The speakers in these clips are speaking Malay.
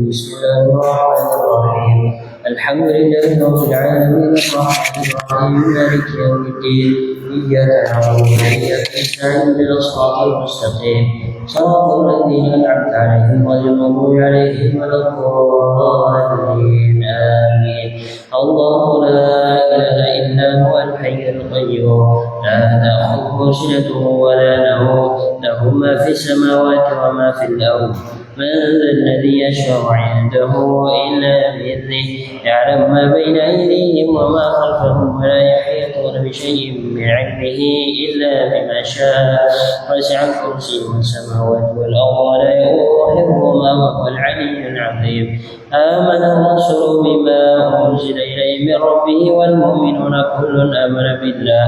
بسم الله الرحمن الرحيم الحمد لله رب العالمين الرحمن الرحيم مالك يوم الدين إياك نعبد وإياك نستعين اهدنا الصراط المستقيم صراط الذين أنعمت عليهم غير المغضوب عليهم ولا الضالين آمين الله لا إله إلا هو الحي القيوم لا تأخذه سنة ولا نوم له ما في السماوات وما في الأرض من ذا الذي يشفع عنده إلا بإذنه يعلم ما بين أيديهم وما خلفهم ولا يحيطون بشيء من علمه إلا بما شاء وسع كرسيه السماوات والأرض ولا يؤوده حفظهما وهو العلي العظيم آمن الرسول بما أنزل إليه من ربه والمؤمنون كل آمن بالله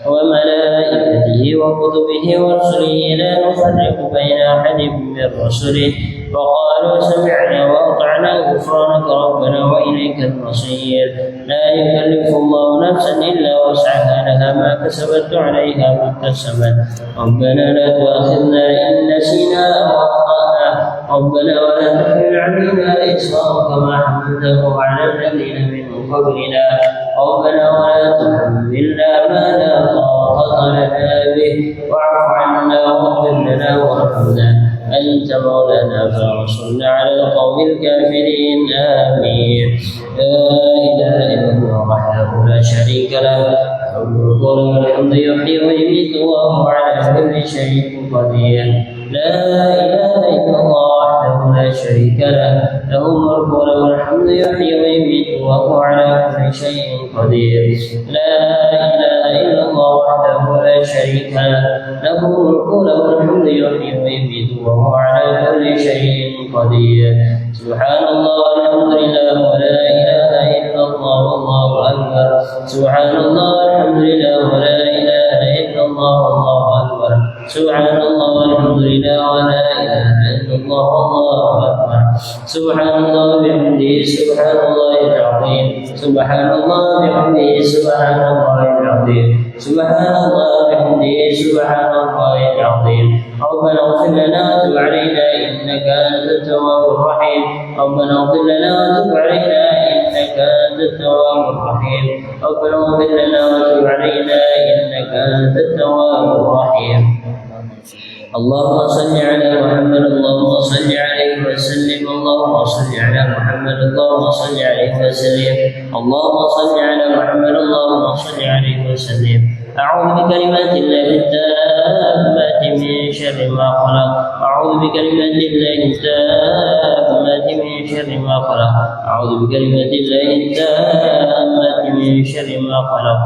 وملائكته وكتبه ورسله لا نفرق بين أحد من رسله وقالوا سمعنا وأطعنا غفرانك ربنا وإليك المصير لا يكلف الله نفسا إلا وسعها لها ما كسبت وعليها ما اكتسبت ربنا لا تؤاخذنا إن نسينا أو أخطأنا ربنا ولا تحمل علينا إصرارا كما حملته على الذين من قبلنا ربنا ولا تحملنا ما لا طاقة لنا به واعف عنا واغفر لنا وارحمنا أنت مولانا فانصرنا على القوم الكافرين آمين لا إله إلا الله وحده لا شريك له له الملك وله الحمد يحيي ويميت وهو على كل شيء قدير لا إله إلا الله وحده لا شريك له له الملك وله الحمد يحيي ويميت وهو على كل شيء قدير لا إله إلا الله وحده لا شريك له له الملك وله الحمد يحيي ويميت وهو على كل شيء قدير سبحان الله والحمد لله ولا إله إلا الله والله أكبر سبحان الله والحمد لله ولا إله إلا الله والله أكبر سبحان الله والحمد لله ولا إله إلا الله والله أكبر سبحان الله بحمده سبحان الله العظيم سبحان الله بحمده سبحان الله العظيم سبحان الله بحمده سبحان الله العظيم ربنا اغفر لنا وتب علينا إنك أنت التواب الرحيم ربنا اغفر لنا وتب علينا إنك أنت التواب الرحيم ربنا اغفر لنا وتب علينا إنك أنت التواب الرحيم اللهم صل على محمد اللهم صل عليه وسلم اللهم صل على محمد اللهم صل عليه وسلم اللهم صل على محمد اللهم صل عليه وسلم أعوذ بكلمات الله التامات من شر ما خلق أعوذ بكلمات الله التامات من شر ما خلق أعوذ بكلمات الله التامات من شر ما خلق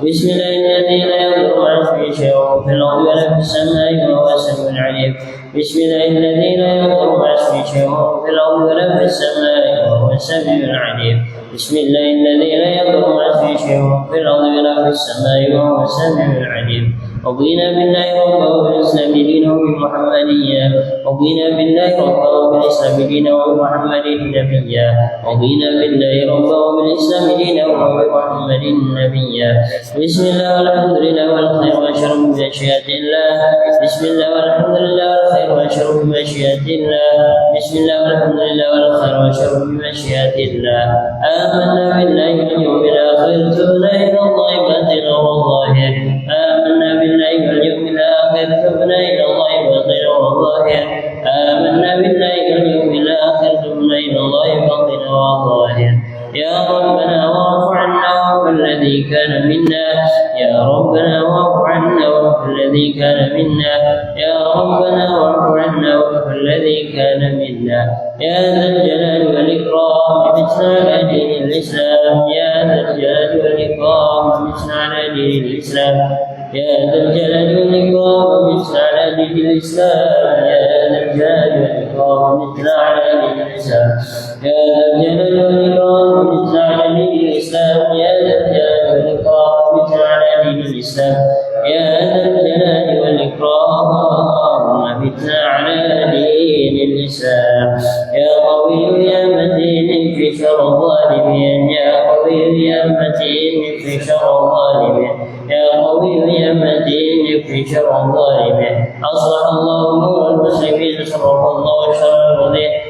بسم الله الذي لا يضر مع اسمه شيء في الأرض ولا في السماء وهو السميع العليم بسم الله الذي لا يضر مع اسمه شيء في الأرض ولا في السماء وهو السميع العليم بسم الله الذي لا يضر مع اسمه شيء في الأرض ولا في السماء وهو السميع العليم رضينا بالله ربا وبالإسلام دينا وبمحمديا رضينا بالله ربا وبالإسلام دينا وبمحمد نبيا رضينا بالله ربا وبالإسلام دينا وبمحمد نبيا بسم الله والحمد لله والخير والشر بمشيئة الله بسم الله والحمد لله والخير والشر بمشيئة الله بسم الله والحمد لله والخير والشر بمشيئة الله آمنا بالله واليوم الآخر تبنا إلى الله باطنا وظاهر آمنا بالله واليوم الآخر تبنا إلى الله باطنا وظاهر آمنا بالله واليوم الآخر تبنا إلى الله باطنا وظاهر يا ربنا واعف عنا واعف الذي كان منا يا ربنا واعف عنا واعف الذي كان منا يا ربنا واعف عنا واعف الذي كان منا يا ذا الجلال والإكرام مثل على دين الإسلام يا ذا الجلال والإكرام مثل على دين الإسلام يا ذا الجلال والإكرام مثل على دين الإسلام يا ذا الجلال والإكرام مثل على دين الإسلام يا ذا الجلال والإكرام مثل على دين الإسلام يا ذا الجلال والإكرام مثل على دين الإسلام يا ذا الجلال والإكرام مثل على دين الإسلام يا قوي يا متين في شر الظالمين يا قوي يا متين في شر الظالمين يا قوي يا متين في شر الظالمين أصلح الله أمور المسلمين صرف الله شر المؤمنين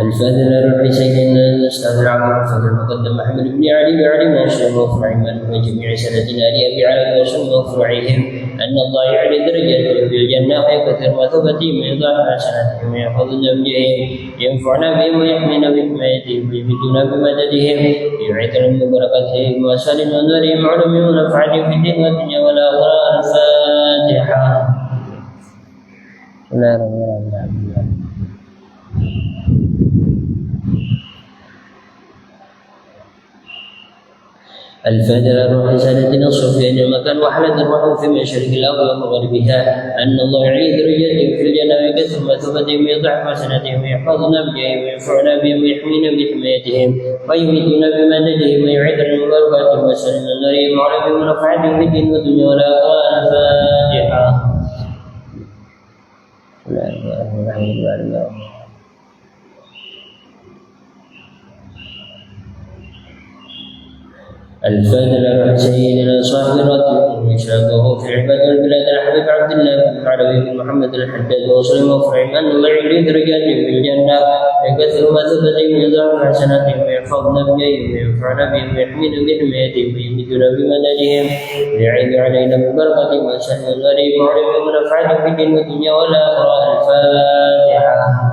الفاذل الحسين الاستاذ العام الفاذل المقدم محمد بن علي وعلي ما شاء وفرعهم من جميع سندنا لابي علي وسلم وفرعهم ان الله يعلي درجته في الجنه ويكثر مثوبتهم ويضاعف حسناتهم ويحفظنا بجههم ينفعنا بهم ويحمينا بحمايتهم ويمدنا بمددهم ويعيذ من بركتهم واسال ونورهم علومهم ونفعهم في الدين والدنيا والاخره. الفاتحه. بسم الله الرحمن الرحيم. الفجر الروح سنة الصفين المكان وحلت الروح في مشرق الأرض ومغربها أن الله يعيد رجالهم في الجنة ويكثر مثوبتهم ويضعف حسناتهم ويحفظنا بجاههم وينفعنا بهم ويحمينا بحمايتهم ويمدنا بمددهم ويعيذنا من بركاتهم وسلم نريهم عليهم ونفعهم في الدين والدنيا والآخرة. الفاتحة. بسم الله الرحمن الرحيم. الفاذل على سيدنا صاحب الراتب وشاكه في عباد البلاد الحبيب عبد الله بن علوي بن محمد الحداد وصل وفرعهم ان الله يعلي درجاتهم في الجنه ويكثر مثوبتهم ويضاعف حسناتهم ويحفظنا بجاههم وينفعنا بهم ويحمينا بحمايتهم ويمدنا بمددهم ويعيد علينا ببركتهم وسلم الغريب وعلمهم ونفعهم في الدين والدنيا والاخره. الفاتحه.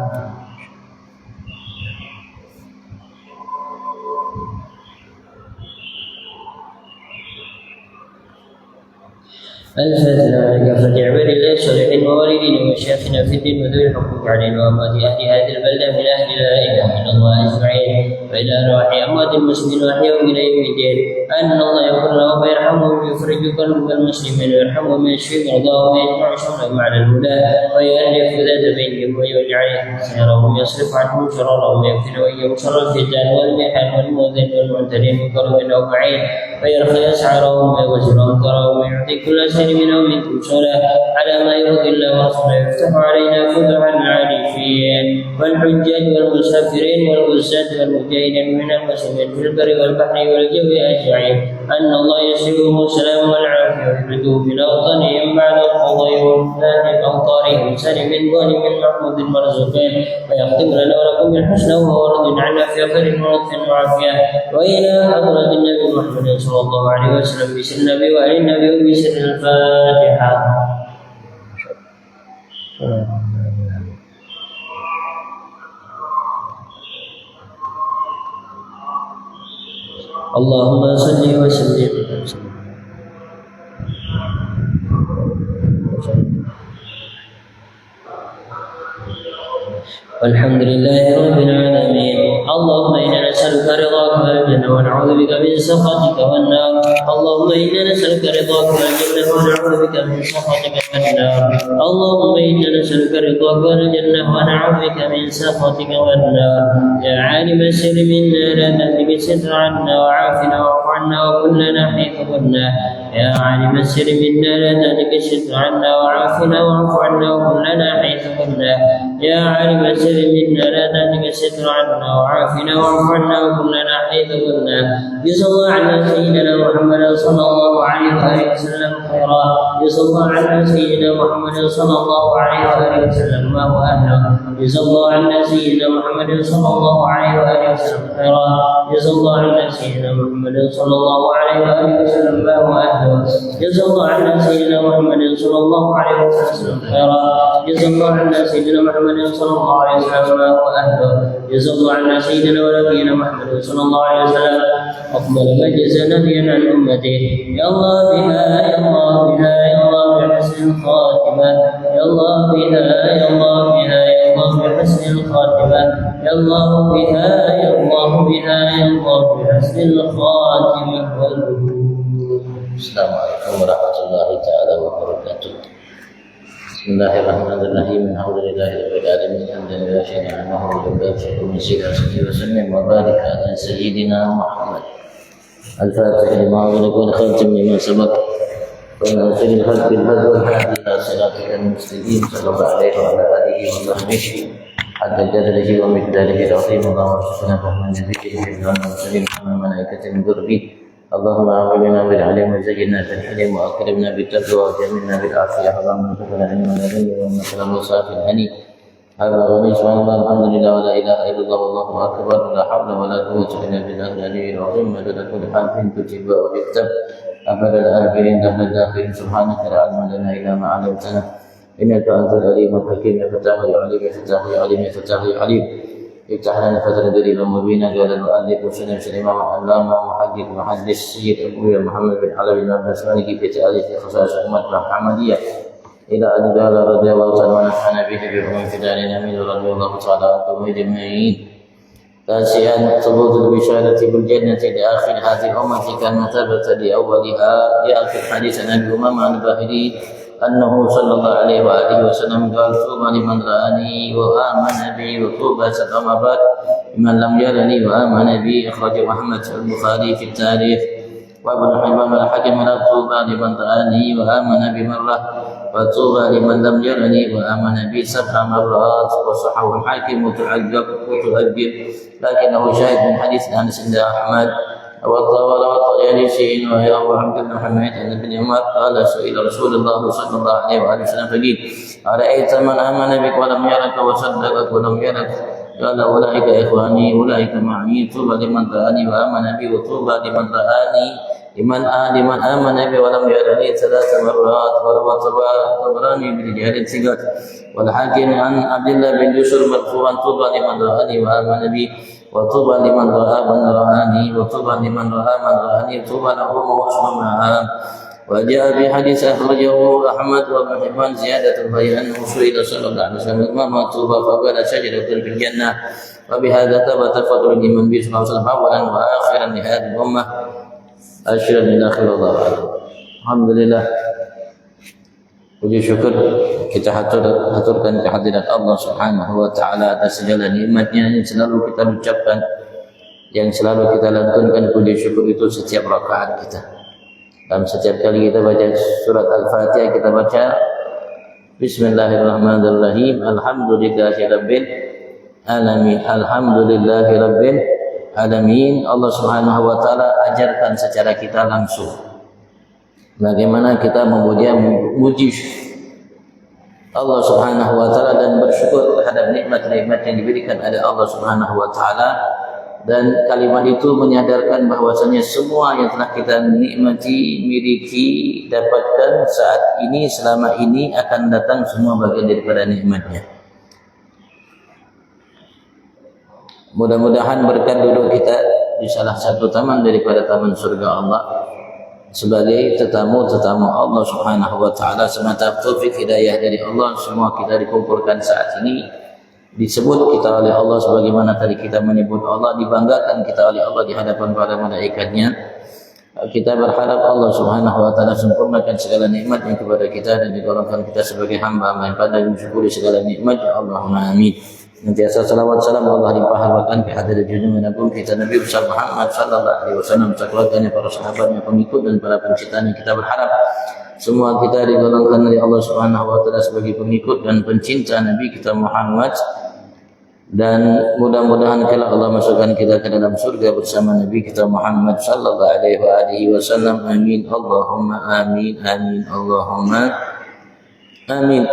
الفاتحة عليك فتعبر الله الصالحين ووالدين ومشايخنا في الدين وذوي الحقوق علينا وأموات أهل هذه البلدة من أهل لا إله إلا الله أجمعين وإلى أرواح أموات المسلمين وأحياهم إلى يوم الدين أن الله يغفر لهم ويرحمهم ويفرج كرب المسلمين ويرحمهم ويشفي مرضاهم ويجمع شملهم على الهدى ويؤلف ذات بينهم ويجعلهم خيرهم ويصرف عنهم شرورهم ويكفر وإياهم شر الفتن والمحن والمؤذن والمعتدين من قرب أو بعيد ويرخي أسعارهم ويوزنهم كرهم ويعطي كل شيء منهم منكم صلاة على ما يرضي الله ورسوله يفتح علينا فتح العارفين والحجاج والمسافرين والغزاة والمجاهدين من المسلمين في البر والبحر والجو أجمعين أن الله يسلمهم السلام والعافية ويحمده بأوطانهم بعد القضاء وفلان أوطارهم سلم غانم محمود المرزوقين ويختم لنا ولكم بالحسنى وهو راض عنا في خير ولطف وعافية وإلى حضرة النبي محمد صلى الله عليه وسلم بسر النبي وآل النبي وبسر الفاتحة. اللهم صل وسلم. والحمد لله رب العالمين. اللهم إنا نسألك رضاك والجنة ونعوذ بك من سخطك والنار. اللهم إنا نسألك رضاك والجنة ونعوذ بك من سخطك والنار. اللهم إنا نسألك رضاك والجنة ونعوذ بك من سخطك والنار. يا عالم السر منا لا تهلك الستر عنا وعافنا واعف عنا وكلنا حيث كنا. يا عالم السر منا لا تهلك الستر عنا وعافنا واعف عنا وكلنا حيث كنا. يا عالم السر منا لا تهلك الستر عنا وعافنا واعف عنا وكلنا حيث كنا. جزا الله عنا سيدنا محمد صلى الله عليه وآله وسلم خيرا. جزا الله عنا سيدنا محمد صلى الله عليه وآله وسلم ما هو أهله. جزا الله عنا سيدنا محمد صلى الله عليه وآله وسلم خيرا. جزا الله عنا سيدنا محمد صلى الله عليه وآله وسلم ما هو أهله. جزا الله عنا سيدنا محمد صلى الله عليه وسلم خيرا. جزا الله عنا سيدنا محمد صلى الله عليه وسلم ما هو أهله. جزا الله عنا سيدنا ونبينا محمد صلى الله عليه وسلم أفضل ما جزى نبيا عن أمته. يا الله بها يا الله بها يا الله بحسن الخاتمة. يا الله بها يا الله بها يا الله بحسن الخاتمة. يا الله بها يا الله بها يا الله بحسن الخاتمة. السلام عليكم ورحمة الله تعالى وبركاته. بسم الله الرحمن الرحيم. الحمد لله رب العالمين حمدا لا شيء عنه وجبار شكر من سيئاته وسلم وبارك على سيدنا محمد الفاتح لما أغلق والخاتم لما سبق وناصر الحق بالحق والهادي إلى صراطك المستقيم صلى الله عليه وعلى آله وصحبه حتى جلاله ومقداره العظيم. اللهم ارزقنا فهما لذكره حفظا وسلم من ملائكة من ذربه. اللهم أعوذنا بالعلم وزينا بالحلم وأكرمنا بالتقوى وجملنا بالعافية. اللهم ارزقنا علما لا ينفع وانك لم يصاف الهني. Al-Ghani subhanallah alhamdulillah wa la ilaha illallah wallahu akbar la hawla wa la quwwata illa billahi al-aliyyil azim madad kulli harfin kutiba wa yuktab abada al-akhirin dahra al-akhirin subhanaka la ilma lana illa ma 'allamtana innaka antal alimul hakim ya fatah ya alim ya fatah ya alim ya fatah ya alim افتح لنا فترة دليل مبينا قال المؤلف وسلم الإمام العلامة محدث محدث سيد أبوي محمد بن علوي بن عباس في تأليف خصائص أمة محمدية إلى أن قال رضي الله تعالى ونفعنا به بعلوم في دارنا من رضي الله تعالى عنكم أجمعين. تاسعا ثبوت البشارة بالجنة لآخر هذه الأمة كما ثبت لأولها لآخر حديث عن أبي أمامة الباهلي أنه صلى الله عليه وآله وسلم قال طوبى لمن رآني وآمن بي وطوبى أما بعد لمن لم يرني وآمن بي أخرجه أحمد البخاري في التاريخ وابن حبان الحكم طوبى لمن رآني وآمن بي مرة وطوبى لمن لم يرني وآمن بي 7 مرات وصححه الحاكم متعجب لكنه شاهد من حديث أنس عند أحمد والطيالسي وهي أبو عبد بن محمد عن ابن عمر قال سئل رسول الله صلى الله عليه وآله وسلم فقيل أرأيت من آمن بك ولم يرك وصدقك ولم يرك قال أولئك إخواني أولئك معي طوبى لمن رآني وآمن بي وطوبى لمن رآني لمن آمن بي ولم يرني 3 مرات وروى الطبراني برجال ثقات والحاكم عن عبد الله بن يوسف مرفوعا طوبى لمن رآني وآمن بي وطوبى لمن رأى من رآني وطوبى لمن رأى من رآني طوبى له وحسن مآب. وجاء في حديث أخرجه أحمد وابن حبان زيادة وهي أنه سئل صلى الله عليه وسلم ما طوبى فقال شجرة في الجنة وبهذا ثبت فضل الإمام صلى الله عليه وسلم أولا وآخرا لهذه الأمة أشهد إلى آخر الله أعلم. Alhamdulillah, puji syukur kita haturkan kehadirat Allah Subhanahu wa taala atas segala nikmatnya yang selalu kita ucapkan, yang selalu kita lantunkan puji syukur itu setiap rakaat kita. Dalam setiap kali kita baca surat Al-Fatihah kita baca Bismillahirrahmanirrahim Alhamdulillahirabbil alamin Alhamdulillahirabbil alamin. Allah Subhanahu wa taala ajarkan secara kita langsung bagaimana kita memuji Allah Subhanahu wa taala dan bersyukur terhadap nikmat-nikmat yang diberikan oleh Allah Subhanahu wa taala, dan kalimat itu menyadarkan bahwasanya semua yang telah kita nikmati, miliki, dapatkan saat ini, selama ini akan datang semua bagian daripada nikmatnya. Mudah-mudahan berkat duduk kita di salah satu taman daripada taman surga Allah sebagai tetamu Allah Subhanahu wa taala semata taufik hidayah dari Allah, semua kita dikumpulkan saat ini disebut kita oleh Allah sebagaimana tadi kita menyebut Allah, dibanggakan kita oleh Allah di hadapan para malaikatnya. Kita berharap Allah Subhanahu wa taala sempurnakan segala nikmat yang kepada kita dan digolongkan kita sebagai hamba-hamba yang pandai mensyukuri segala nikmat. Allahumma amin. Nantiasa salawat salam Allah limpahkan ke hadirat junjungan agung kita Nabi besar Muhammad sallallahu alaihi wasallam, keluarganya, para sahabatnya, pengikut dan para pencintanya. Kita berharap semua kita digolongkan oleh Allah Subhanahu wa taala sebagai pengikut dan pencinta Nabi kita Muhammad, dan mudah-mudahan kelak Allah masukkan kita ke dalam surga bersama Nabi kita Muhammad sallallahu alaihi wasallam. Amin Allahumma amin amin Allahumma amin.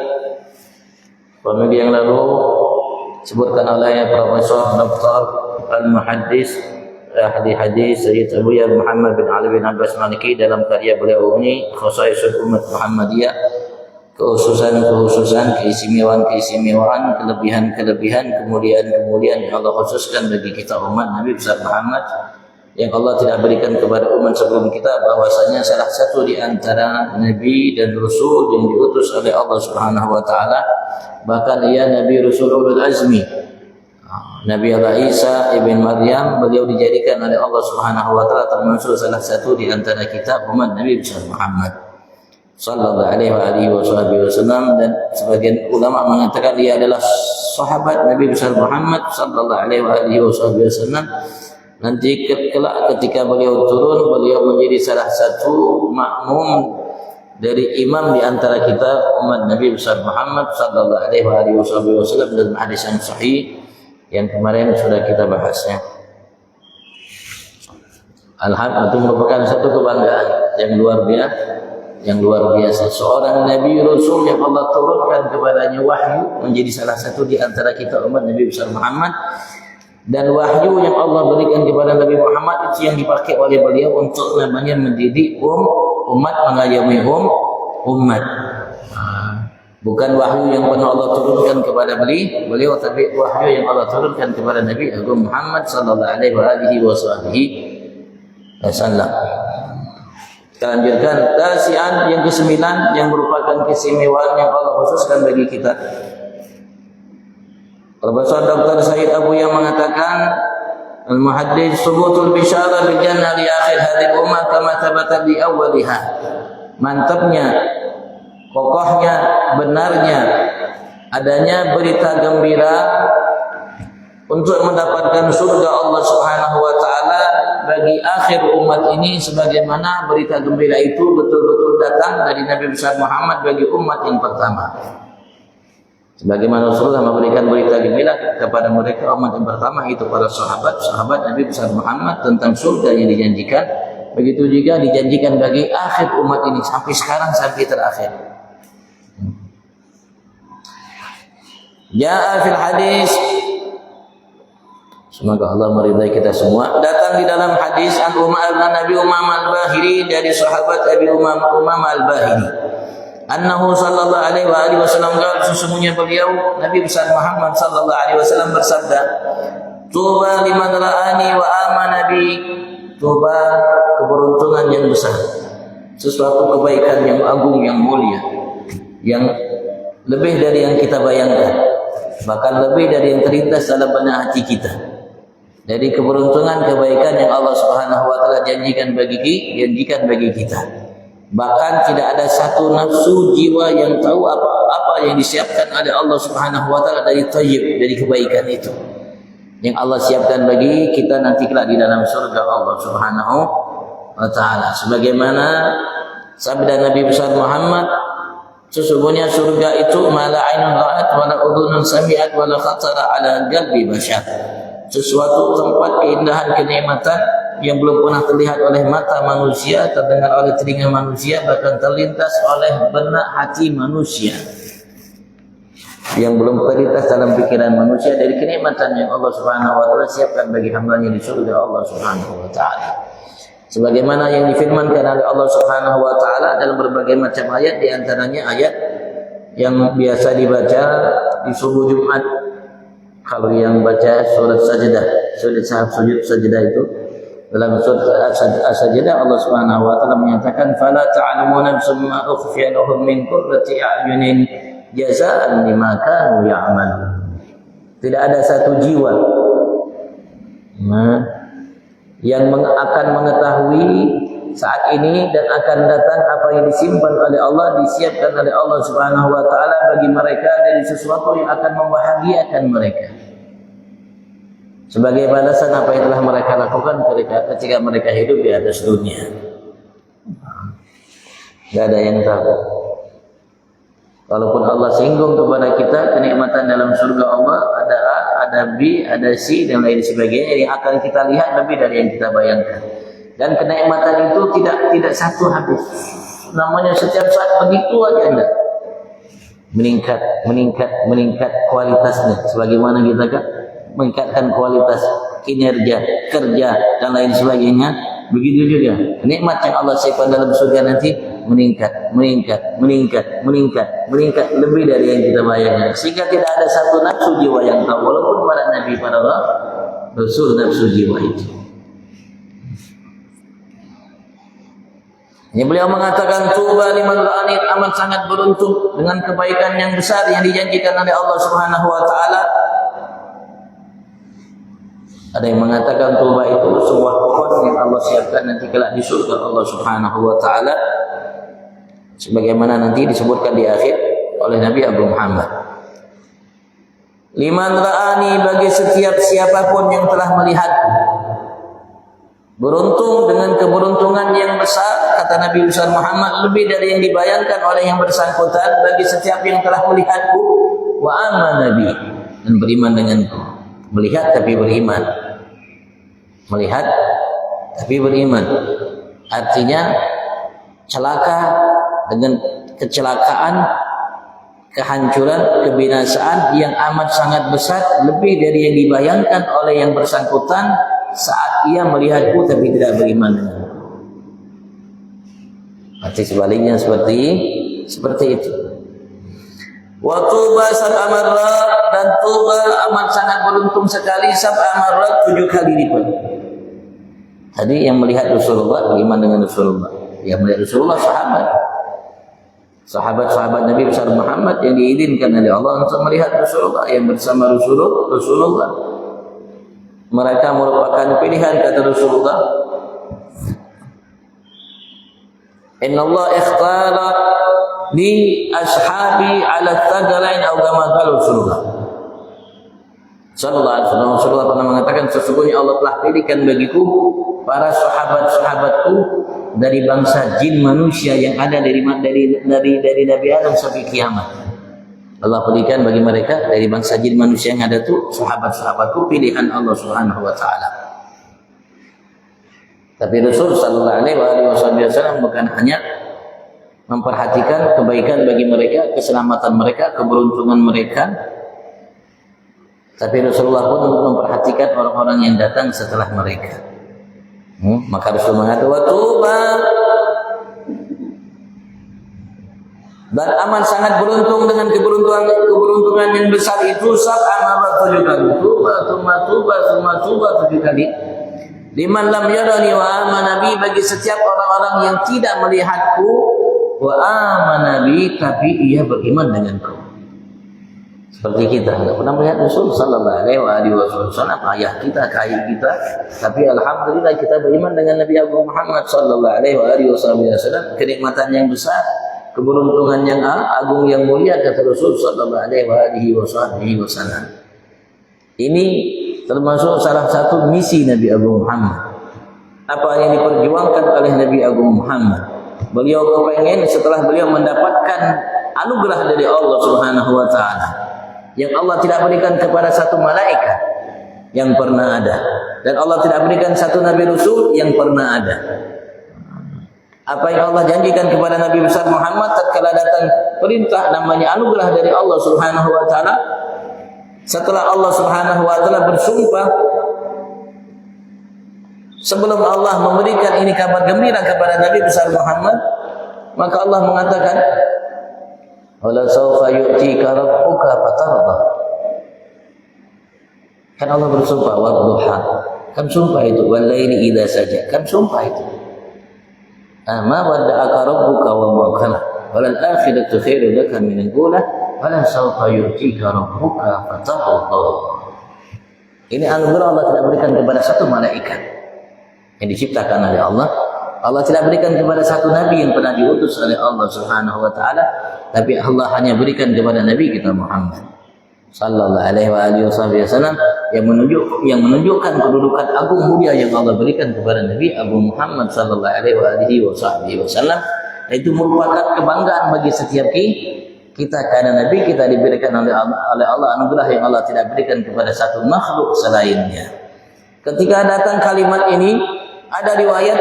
Pada yang lalu sebutkan oleh Profesor Dr. Al-Muhaddis ahli hadis Sayyid Abu Muhammad bin Ali bin Abbas Maliki dalam karya beliau ini Khosaisul Umat Muhammadiyah, kehususan, keistimewaan, kelebihan, kemuliaan yang Allah khususkan bagi kita umat Nabi besar Muhammad yang Allah tidak berikan kepada umat sebelum kita, bahwasanya salah satu di antara nabi dan rasul yang diutus oleh Allah Subhanahu wa taala, bahkan ia Nabi Rasul Ulul Azmi, Nabi Allah Isa ibn Maryam, beliau dijadikan oleh Allah Subhanahu wa taala termasuk salah satu di antara kita umat Nabi besar Muhammad sallallahu alaihi wasallam, dan sebagian ulama mengatakan dia adalah sahabat Nabi besar Muhammad sallallahu alaihi wasallam. Nanti kelak ketika beliau turun, beliau menjadi salah satu makmum dari imam di antara kita umat Nabi besar Muhammad sallallahu alaihi wasallam dalam hadis yang sahih yang kemarin sudah kita bahasnya. Alhamdulillah, itu merupakan satu kebanggaan yang luar biasa yang luar biasa. Seorang Nabi Rasul yang Allah turunkan kepadanya wahyu, menjadi salah satu di antara kita umat Nabi besar Muhammad. Dan wahyu yang Allah berikan kepada Nabi Muhammad itu yang dipakai oleh beliau untuk namanya mendidik umat, mengayomi umat. Bukan wahyu yang pernah Allah turunkan kepada beliau, tapi wahyu yang Allah turunkan kepada Nabi Agung Muhammad sallallahu alaihi wasallam. Kita lanjutkan tasian yang ke-9 yang merupakan keistimewaan yang Allah khususkan bagi kita. Profesor Dr. Said Abu yang mengatakan al-muhaddits subutul bisyara bil jannah li akhir hadhihi ummah kama thabata di awwaliha. Mantapnya, kokohnya, benarnya adanya berita gembira untuk mendapatkan surga Allah Subhanahu wa taala bagi akhir umat ini, sebagaimana berita gembira itu betul-betul datang dari Nabi besar Muhammad bagi umat yang pertama. Sebagaimana Rasulullah memberikan berita gembira kepada mereka umat yang pertama, itu para sahabat Nabi besar Muhammad tentang surga yang dijanjikan. Begitu juga dijanjikan bagi akhir umat ini sampai sekarang, sampai terakhir. Ja'a fil hadis, semoga Allah meridai kita semua. Datang di dalam hadis an Nabi Umamah al-Bahili, dari sahabat Abi Umamah al-Bahili, annahu sallallahu alaihi wasallam qala, sesungguhnya beliau Nabi besar Muhammad sallallahu alaihi wasallam bersabda, tuba liman ra'ani wa amana bi. Tuba, keberuntungan yang besar, sesuatu kebaikan yang agung, yang mulia, yang lebih dari yang kita bayangkan, bahkan lebih dari yang terlintas dalam benak hati kita. Dari keberuntungan, kebaikan yang Allah Subhanahu wa taala janjikan bagi kita. Bahkan tidak ada satu nafsu jiwa yang tahu apa yang disiapkan oleh Allah Subhanahu wa taala dari thayyib, dari kebaikan itu yang Allah siapkan bagi kita nanti kelak di dalam surga Allah Subhanahu wa taala. Sebagaimana sabda Nabi besar Muhammad, sesungguhnya surga itu mala ainun ra'at wa la udhunun sami'at wa la khatara ala qalbi bashar. Sesuatu tempat keindahan, kenikmatan yang belum pernah terlihat oleh mata manusia, terdengar oleh telinga manusia, bahkan terlintas oleh benak hati manusia, yang belum terlintas dalam pikiran manusia dari kenikmatan yang Allah Subhanahu wa taala siapkan bagi hamba-Nya di surga Allah Subhanahu wa taala. Sebagaimana yang difirmankan oleh Allah Subhanahu wa taala dalam berbagai macam ayat, di antaranya ayat yang biasa dibaca di subuh Jumat. Kalau yang baca surat Sajdah, surat sujud sajdah itu, dalam surat Sajdah Allah Subhanahu wa taala menyatakan fala ta'lamu nafsun ma ukhfiya lahum min qurrati a'yunin jazaa'an bima kanu ya'malun. Tidak ada satu jiwa yang akan mengetahui saat ini dan akan datang apa yang disimpan oleh Allah, disiapkan oleh Allah Subhanahu wa taala bagi mereka dari sesuatu yang akan membahagiakan mereka, sebagai balasan apa yang telah mereka lakukan ketika mereka hidup di atas dunia. Tidak ada yang tahu. Walaupun Allah singgung kepada kita kenikmatan dalam surga Allah, ada A, ada B, ada C dan lain sebagainya yang akan kita lihat lebih dari yang kita bayangkan. Dan kenikmatan itu tidak satu habis. Namanya setiap saat begitu aja enggak. Meningkat kualitasnya. Sebagaimana kita kan meningkatkan kualitas kinerja, kerja dan lain sebagainya. Begitu juga nikmat yang Allah siapkan dalam surga nanti meningkat lebih dari yang kita bayangkan, sehingga tidak ada satu nafsu jiwa yang tahu, walaupun para nabi, para rasul, nafsu jiwa itu. Ini beliau mengatakan tuba liman ra'ani, amat sangat beruntung dengan kebaikan yang besar yang dijanjikan oleh Allah Subhanahu wa taala. Ada yang mengatakan tuba itu sebuah pohon yang Allah siapkan nanti kelak di surga Allah Subhanahu wa taala, sebagaimana nanti disebutkan di akhir oleh Nabi Abu Muhammad. Liman ra'ani, bagi setiap siapapun yang telah melihatku. Beruntung dengan keberuntungan yang besar, kata Nabi besar Muhammad, lebih dari yang dibayangkan oleh yang bersangkutan, bagi setiap yang telah melihatku wa amana bi, dan beriman denganku. Melihat tapi beriman. Melihat tapi beriman. Artinya celaka dengan kecelakaan, kehancuran, kebinasaan yang amat sangat besar, lebih dari yang dibayangkan oleh yang bersangkutan saat ia melihatku tapi tidak beriman denganku. Arti sebaliknya seperti itu. Wa tuba sab'a marrat, dan tuba amat sangat beruntung sekali sab'a marrat 7 kali lipat. Tadi yang melihat Rasulullah beriman dengan Rasulullah. Yang melihat Rasulullah sahabat-sahabat Nabi besar Muhammad yang diizinkan oleh Allah untuk melihat Rasulullah, yang bersama Rasulullah. Mereka merupakan pilihan, kata Rasulullah. Inna Allah ikhtara li ashabi ala thaqalain atau kama qala Rasulullah sallallahu alaihi wasallam. Rasulullah pernah mengatakan, sesungguhnya Allah telah pilihkan bagiku para sahabat-sahabatku dari bangsa jin manusia yang ada dari Nabi Adam sampai kiamat. Allah pilihkan bagi mereka dari bangsa jin manusia yang ada tuh sahabat-sahabatku, pilihan Allah Subhanahu wa taala. Tapi Rasul sallallahu alaihi wasallam bukan hanya memperhatikan kebaikan bagi mereka, keselamatan mereka, keberuntungan mereka, tapi Rasulullah pun memperhatikan orang-orang yang datang setelah mereka. Maka Rasul mengatakan, wa tuba, dan aman sangat beruntung dengan keberuntungan yang besar itu sab'a marrat 7 kali. Tuba 7 kali. Liman lam yarani wa amana bi, bagi setiap orang-orang yang tidak melihatku wa amana bi, tapi ia beriman denganku. Seperti kita enggak pernah melihat Rasul sallallahu alaihi wasallam, ayah kita, kakek kita, tapi alhamdulillah kita beriman dengan Nabi Abu Muhammad sallallahu alaihi wasallam. Kenikmatan yang besar, keberuntungan yang agung, yang mulia, kata Rasul sallallahu alaihi wasallam. Ini termasuk salah satu misi Nabi Abu Muhammad. Apa yang diperjuangkan oleh Nabi Abu Muhammad? Beliau kepengen setelah beliau mendapatkan anugerah dari Allah Subhanahu wa taala yang Allah tidak berikan kepada satu malaikat yang pernah ada, dan Allah tidak berikan satu nabi rasul yang pernah ada. Apa yang Allah janjikan kepada Nabi besar Muhammad tatkala datang perintah namanya anugerah dari Allah Subhanahu wa taala, setelah Allah Subhanahu wa taala bersumpah, sebelum Allah memberikan ini kabar gembira kepada Nabi besar Muhammad, maka Allah mengatakan, wala sawfa yu'tika rabbuka fatarda. Kan Allah bersumpah, wadduha, kan sumpah itu, wal laili idza saja, kan sumpah itu. Ma wadda'aka rabbuka wa ma qala, wal akhiratu khairun laka min al-ula, wala sawfa yu'tika rabbuka fatarda. Ini anugerah Allah tidak berikan kepada satu malaikat yang diciptakan oleh Allah. Allah tidak berikan kepada satu nabi yang pernah diutus oleh Allah Subhanahu wa taala, tapi Allah hanya berikan kepada Nabi kita Muhammad sallallahu alaihi wasallam yang menunjukkan kedudukan agung mulia yang Allah berikan kepada Nabi Abu Muhammad sallallahu alaihi wasallam. Itu merupakan kebanggaan bagi setiap kita, karena Nabi kita diberikan oleh Allah anugerah yang Allah tidak berikan kepada satu makhluk selainnya. Ketika datang kalimat ini, ada riwayat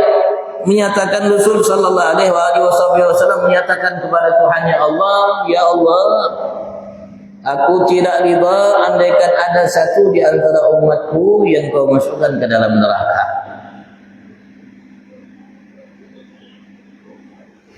menyatakan Rasul sallallahu alaihi wasallam menyatakan kepada Tuhannya Allah, ya Allah, aku tidak ridha andaikan ada satu di antara umatku yang kau masukkan ke dalam neraka.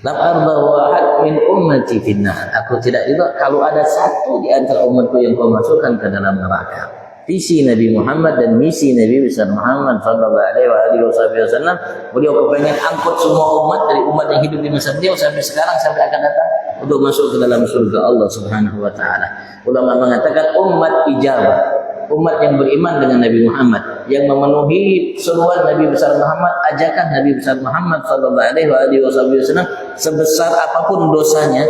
Lam arda wahad min ummati finnar. Aku tidak ridha kalau ada satu di antara umatku yang kau masukkan ke dalam neraka. Visi Nabi Muhammad dan misi Nabi besar Muhammad sallallahu alaihi wasallam, beliau kepengen angkut semua umat, dari umat yang hidup di masa beliau sampai sekarang sampai akan datang, untuk masuk ke dalam surga Allah Subhanahu wa taala. Ulama mengatakan umat ijabah, umat yang beriman dengan Nabi Muhammad, yang memenuhi seruan Nabi besar Muhammad, ajakan Nabi besar Muhammad sallallahu alaihi wasallam, sebesar apapun dosanya.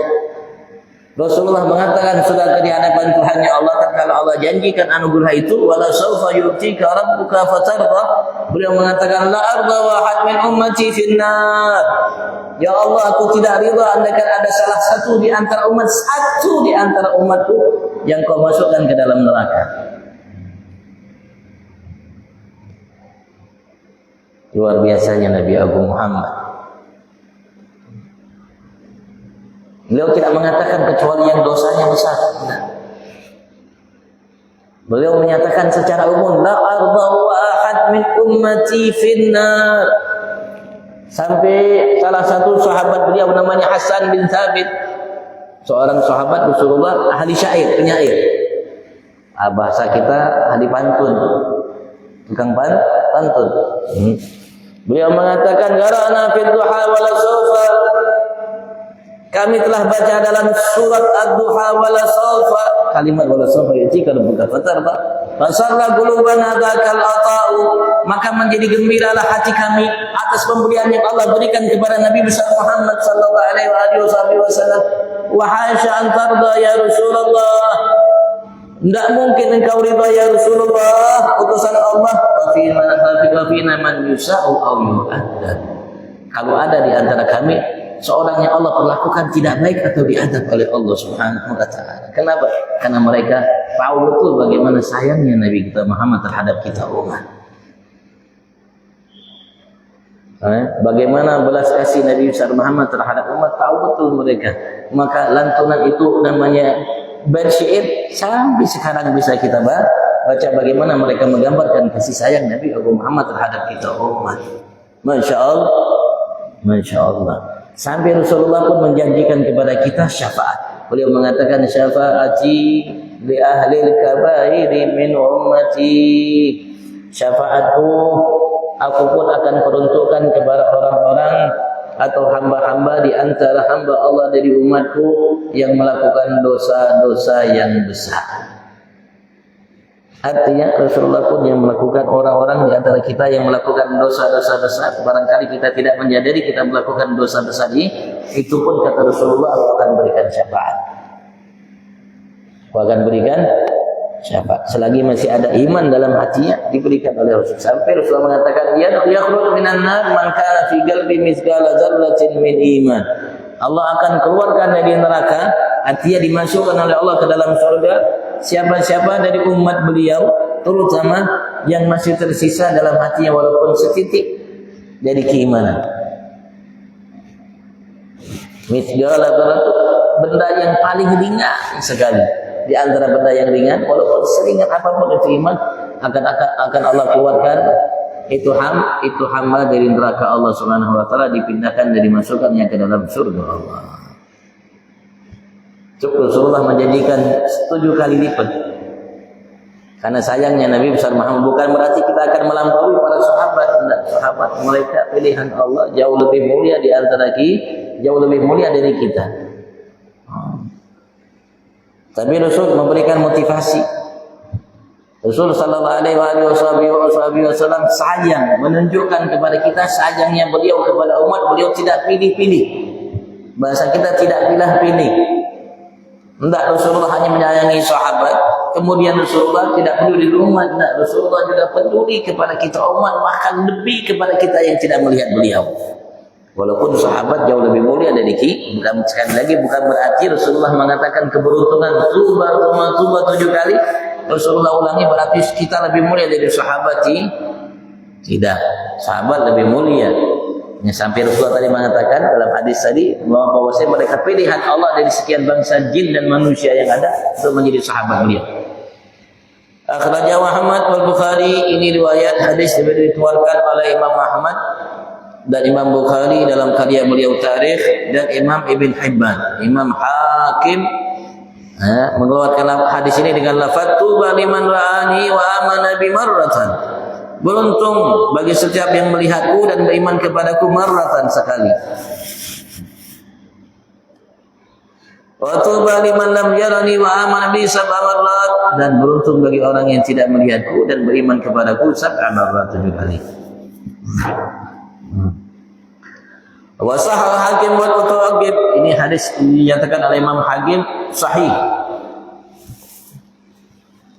Rasulullah mengatakan sudah di hadapan Tuhannya Allah, tatkala Allah janjikan anugerah itu, wala sawfa yu'tika rabbuka fatarda, beliau mengatakan la arda wahad min ummati finnar. Ya Allah, aku tidak ridha andaikan ada salah satu di antara umatku yang kau masukkan ke dalam neraka. Luar biasanya Nabi Abu Muhammad. Beliau tidak mengatakan kecuali yang dosanya besar. Nah. Beliau menyatakan secara umum, la arba'u ahad min ummati finnar. Sampai salah satu sahabat beliau namanya Hasan bin Thabit, seorang sahabat Rasulullah, ahli syair, penyair. Bahasa kita ahli pantun, tukang pantun. Beliau mengatakan, qara'na fid duha wala sawfa. Kami telah baca dalam surat ad-duha wala sawfa. Kalimat wala sawfa itu kalau bukan fatarba. Fasarra qulubana dzakal ata'u. Maka menjadi gembiralah hati kami atas pemberian yang Allah berikan kepada Nabi besar Muhammad sallallahu alaihi wasallam. Wa hasya an tarda ya Rasulullah. Tidak mungkin engkau ridha ya Rasulullah, utusan Allah. Wa fina man yusa'u aw yu'adab. Kalau ada di antara kami seorang yang Allah perlakukan tidak baik atau diadab oleh Allah Subhanahu wa taala. Kenapa? Karena mereka tahu betul bagaimana sayangnya Nabi kita Muhammad terhadap kita umat. Bagaimana belas kasih Nabi besar Muhammad terhadap umat, tahu betul mereka. Maka lantunan itu namanya bersyair, sampai sekarang bisa kita baca bagaimana mereka menggambarkan kasih sayang Nabi Muhammad terhadap kita umat. Masya Allah, Masya Allah. Sampai Rasulullah pun menjanjikan kepada kita syafaat. Beliau mengatakan, syafaati li ahlil kabairi min ummati. Syafaatku aku pun akan peruntukkan kepada orang-orang atau hamba-hamba di antara hamba Allah dari umatku yang melakukan dosa-dosa yang besar. Artinya Rasulullah pun yang melakukan, orang-orang di antara kita yang melakukan dosa-dosa besar, barangkali kita tidak menyadari kita melakukan dosa besar ini, itu pun kata Rasulullah aku akan berikan syafaat. Aku akan berikan syafaat selagi masih ada iman dalam hatinya, diberikan oleh Rasul. Sampai Rasulullah mengatakan, ya yakhruj minan nar man kana fi qalbi mithqala dzarratin min iman. Allah akan keluarkan dari neraka, artinya dimasukkan oleh Allah ke dalam surga siapa-siapa dari umat beliau, terutama yang masih tersisa dalam hatinya walaupun setitik dari keimanan. Mithqala dzarratin, benda yang paling ringan sekali. Di antara benda yang ringan, walaupun seringan apapun itu iman, akan Allah keluarkan itu hamba dari neraka Allah Subhanahu wa taala, dipindahkan dan dimasukkannya ke dalam surga Allah. Cukup Rasulullah menjadikan 7 kali lipat. Karena sayangnya Nabi besar Muhammad, bukan berarti kita akan melampaui para sahabat. Tidak, sahabat mereka pilihan Allah jauh lebih mulia di antara kita, jauh lebih mulia dari kita. Tapi Rasul memberikan motivasi. Rasul sallallahu alaihi wasallam sayang, menunjukkan kepada kita sayangnya beliau kepada umat. Beliau tidak pilih-pilih. Bahasa kita tidak pilih-pilih. Tidak, Rasulullah hanya menyayangi sahabat, kemudian Rasulullah tidak peduli umat. Tidak, Rasulullah juga peduli kepada kita umat, bahkan lebih kepada kita yang tidak melihat beliau. Walaupun sahabat jauh lebih mulia dari kita, bukan sekali lagi bukan berarti Rasulullah mengatakan keberuntungan tuba 7 kali. Rasulullah ulangi berarti kita lebih mulia dari sahabat. Tidak, sahabat lebih mulia. Sampai Rasulullah tadi mengatakan dalam hadis tadi bahwa mereka pilihan Allah dari sekian bangsa jin dan manusia yang ada untuk menjadi sahabat beliau. Akhrajahu Ahmad wal Bukhari, ini riwayat hadis dikeluarkan oleh Imam Ahmad dan Imam Bukhari dalam karya beliau Tarikh, dan Imam Ibn Hibban. Imam Hakim mengeluarkan hadis ini dengan lafaz tuba liman ra'ani wa amana bi marratan. Beruntung bagi setiap yang melihatku dan beriman kepadaku marratan sekali. Wa tuba liman lam yarani wa amana bi sab'a marrat, dan beruntung bagi orang yang tidak melihatku dan beriman kepadaku 7 kali. Wa sahal Hakim wal Mutawaqqif, ini hadis dinyatakan oleh Imam Hakim sahih.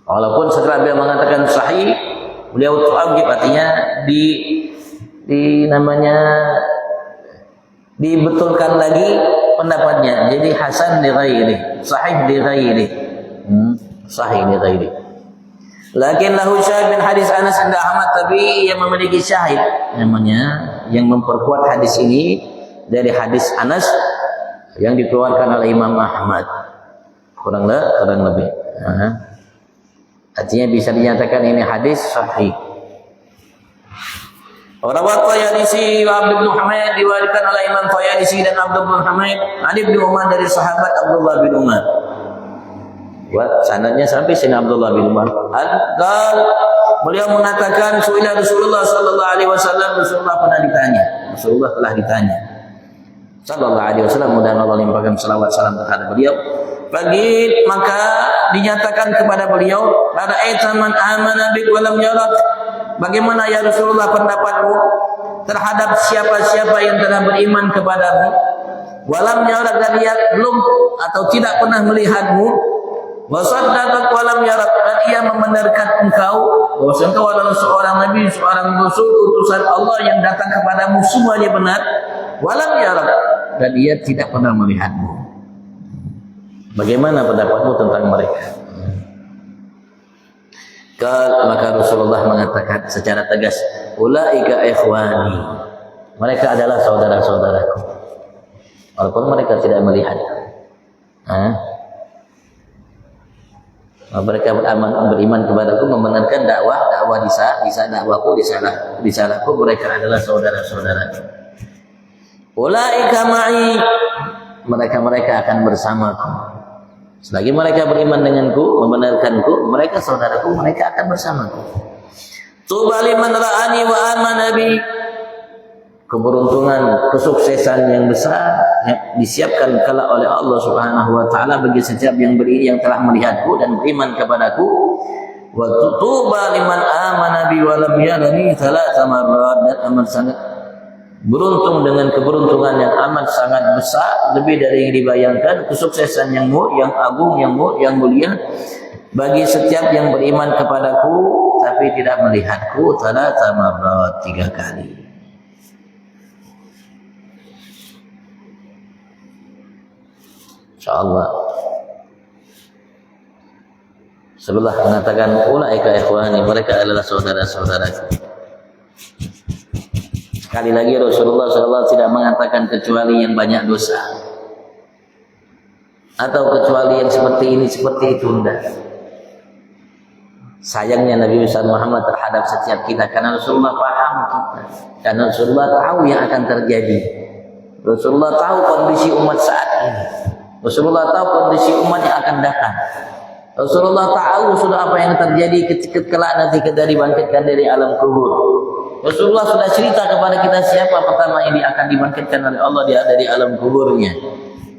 Walaupun setelah beliau mengatakan sahih, beliau Mutawaqqif artinya dibetulkan lagi pendapatnya. Jadi hasan li ghairi, sahih li ghairi. Sahih li ghairi. Lakin lahu syahid min hadis Anas inda Ahmad, tapi yang memiliki syahid namanya yang memperkuat hadis ini dari hadis Anas yang dikeluarkan oleh Imam Ahmad kurang lebih. Artinya bisa dinyatakan ini hadis sahih. Rawat Tayalisi wa Abd bin Humaid, diwarikan oleh Imam Tayalisi dan Abd bin Humaid Ali bin Umar dari sahabat Abdullah bin Umar. Buat sanadnya sampai sini Abdullah bin Umar. Beliau mengatakan suila Rasulullah sallallahu alaihi wasallam, Rasulullah pernah ditanya. Rasulullah telah ditanya. Sallallahu alaihi wasallam, mudah-mudahan Allah limpahkan selawat salam kepada beliau. Bagi maka dinyatakan kepada beliau, "Ra'aita man amana bik wa lam yarak." Bagaimana ya Rasulullah pendapatmu terhadap siapa-siapa yang telah beriman kepadamu, walam yarak, dan dia belum atau tidak pernah melihatmu, wasaddaqak walam yarak, dan ia membenarkan engkau bahwa engkau adalah seorang nabi, seorang rasul, utusan Allah yang datang kepadamu, semuanya benar, walam yarak, dan ia tidak pernah melihatmu. Bagaimana pendapatmu tentang mereka? Maka Rasulullah mengatakan secara tegas, ulaika ikhwani, mereka adalah saudara-saudaraku, walaupun mereka tidak melihat. Mereka beriman kepadaku, membenarkan dakwah di dakwaku, di salahku, mereka adalah saudara-saudaraku. Ulaika ma'i, mereka akan bersamaku. Selagi mereka beriman denganku, membenarkanku, mereka saudaraku, mereka akan bersamaku. Tuba liman ra'ani wa amana bi. Keberuntungan, kesuksesan yang besar yang disiapkan kala oleh Allah Subhanahu wa taala bagi setiap yang telah melihatku dan beriman kepadaku. Wa tuba liman amana bi wa lam yarani thalatha marrat, dan amat sangat beruntung dengan keberuntungan yang amat sangat besar, lebih dari yang dibayangkan, kesuksesan yang agung, yang mulia bagi setiap yang beriman kepadaku tapi tidak melihatku, thalatha marrat, 3 kali. Insyaallah. Sebelah mengatakan ulaika ikhwani, mereka adalah saudara-saudaraku. Sekali lagi Rasulullah SAW tidak mengatakan kecuali yang banyak dosa, atau kecuali yang seperti ini, seperti itu, enggak. Sayangnya Nabi Muhammad terhadap setiap kita, karena Rasulullah paham kita, karena Rasulullah tahu yang akan terjadi. Rasulullah tahu kondisi umat saat ini, Rasulullah tahu kondisi umat yang akan datang. Rasulullah tahu sudah apa yang terjadi ketika kelak nanti kita dibangkitkan dari alam kubur. Rasulullah sudah cerita kepada kita siapa pertama yang akan dibangkitkan oleh Allah dari alam kuburnya.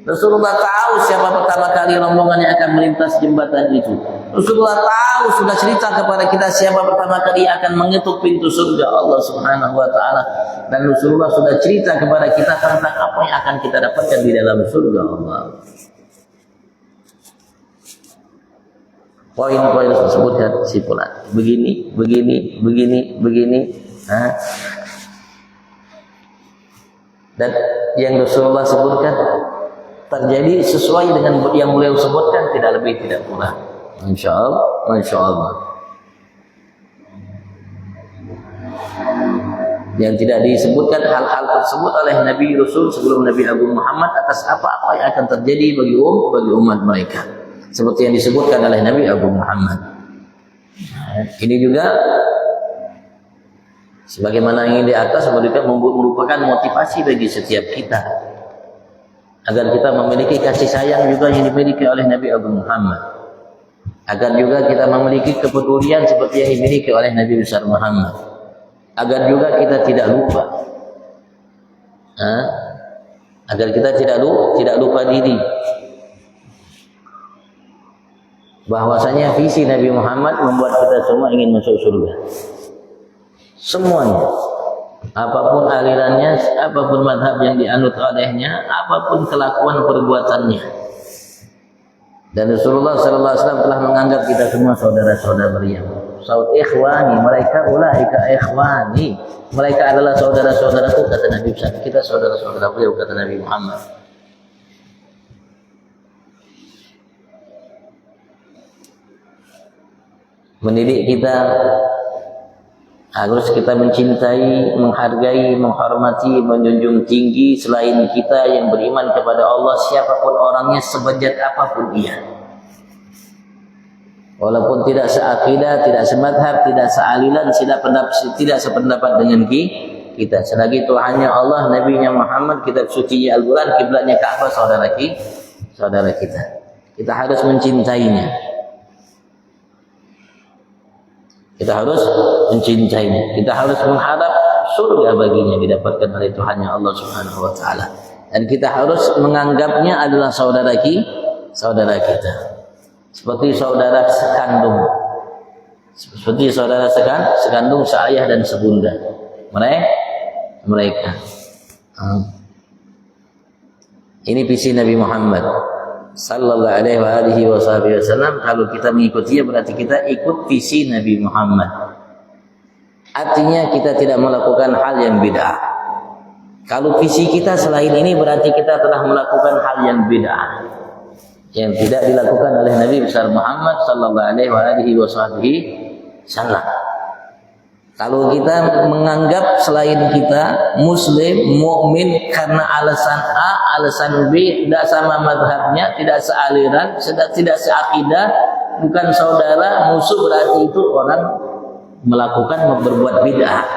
Rasulullah tahu siapa pertama kali rombongan yang akan melintas jembatan itu. Rasulullah tahu, sudah cerita kepada kita siapa pertama kali akan mengetuk pintu surga Allah Subhanahu wa taala. Dan Rasulullah sudah cerita kepada kita tentang apa yang akan kita dapatkan di dalam surga Allah. Poin-poin tersebut dan kesimpulan. Begini. Dan yang Rasulullah sebutkan terjadi sesuai dengan yang beliau sebutkan, tidak lebih tidak kurang. Insyaallah. Yang tidak disebutkan hal-hal tersebut oleh Nabi Rasul sebelum Nabi Agung Muhammad atas apa-apa yang akan terjadi bagi umat mereka, seperti yang disebutkan oleh Nabi Agung Muhammad. Ini juga sebagaimana yang di atas merupakan motivasi bagi setiap kita agar kita memiliki kasih sayang juga yang dimiliki oleh Nabi Agung Muhammad, agar juga kita memiliki kepedulian seperti yang dimiliki oleh Nabi besar Muhammad, agar juga kita tidak lupa diri bahwasanya visi Nabi Muhammad membuat kita semua ingin masuk surga. Semuanya, apapun alirannya, apapun madhab yang dianut olehnya, apapun kelakuan perbuatannya. Dan Rasulullah SAW telah menganggap kita semua saudara-saudara beliau. Ikhwani, mereka ulaika ikhwani, mereka adalah saudara-saudaraku, kata Nabi. Kita saudara-saudara beliau, kata Nabi Muhammad. Mendidik kita Harus kita mencintai, menghargai, menghormati, menjunjung tinggi selain kita yang beriman kepada Allah, siapapun orangnya, sebejat apapun dia. Walaupun tidak seakidah, tidak semadhab, tidak sealilan, tidak sependapat dengan kita. Selagi Tuhannya Allah, Nabi-Nya Muhammad, kitab suci Al-Quran, kiblatnya Ka'bah, saudara kita. Kita harus mencintainya. Kita harus mencintainya. Kita harus mengharap surga baginya didapatkan oleh Tuhannya Allah Subhanahu wa taala. Dan kita harus menganggapnya adalah saudara kita. Seperti saudara sekandung. Seperti saudara sekandung seayah dan sebunda. Mereka. Ini visi Nabi Muhammad sallallahu alaihi wasallam. Kalau kita mengikutinya berarti kita ikut visi Nabi Muhammad. Artinya kita tidak melakukan hal yang bid'ah. Kalau visi kita selain ini berarti kita telah melakukan hal yang bid'ah, yang tidak dilakukan oleh Nabi besar Muhammad sallallahu alaihi wasallam. Kalau kita menganggap selain kita muslim, mukmin karena alasan A, alasan B, tidak sama madhabnya, tidak sealiran, tidak seakidah, bukan saudara, musuh, berarti itu orang melakukan berbuat bid'ah.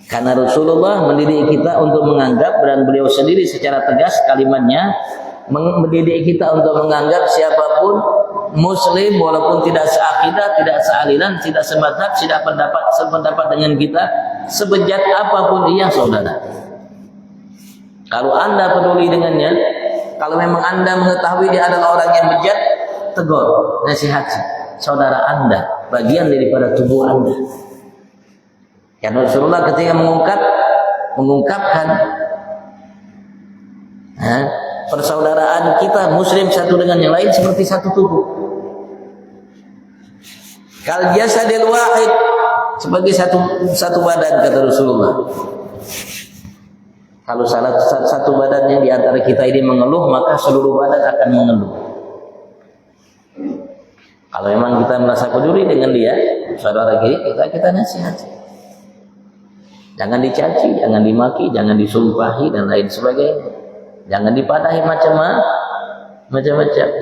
Karena Rasulullah mendidik kita untuk menganggap, dan beliau sendiri secara tegas kalimatnya mendidik kita untuk menganggap siapapun muslim walaupun tidak seakidah, tidak sealiran, tidak semadhab, tidak sependapat dengan kita, sebejat apapun ia saudara. Kalau Anda peduli dengannya, kalau memang Anda mengetahui dia adalah orang yang bejat, tegur, nasihati. Saudara Anda bagian daripada tubuh Anda. Ya, Rasulullah ketika mengungkapkan persaudaraan kita muslim satu dengan yang lain seperti satu tubuh. Kal jasadil wahid, sebagai satu badan, kata Rasulullah. Kalau salah satu badannya di antara kita ini mengeluh, maka seluruh badan akan mengeluh. Kalau memang kita merasa peduli dengan dia, saudara kita nasihati. Jangan dicaci, jangan dimaki, jangan disumpahi dan lain sebagainya. Jangan dipadahi macam-macam,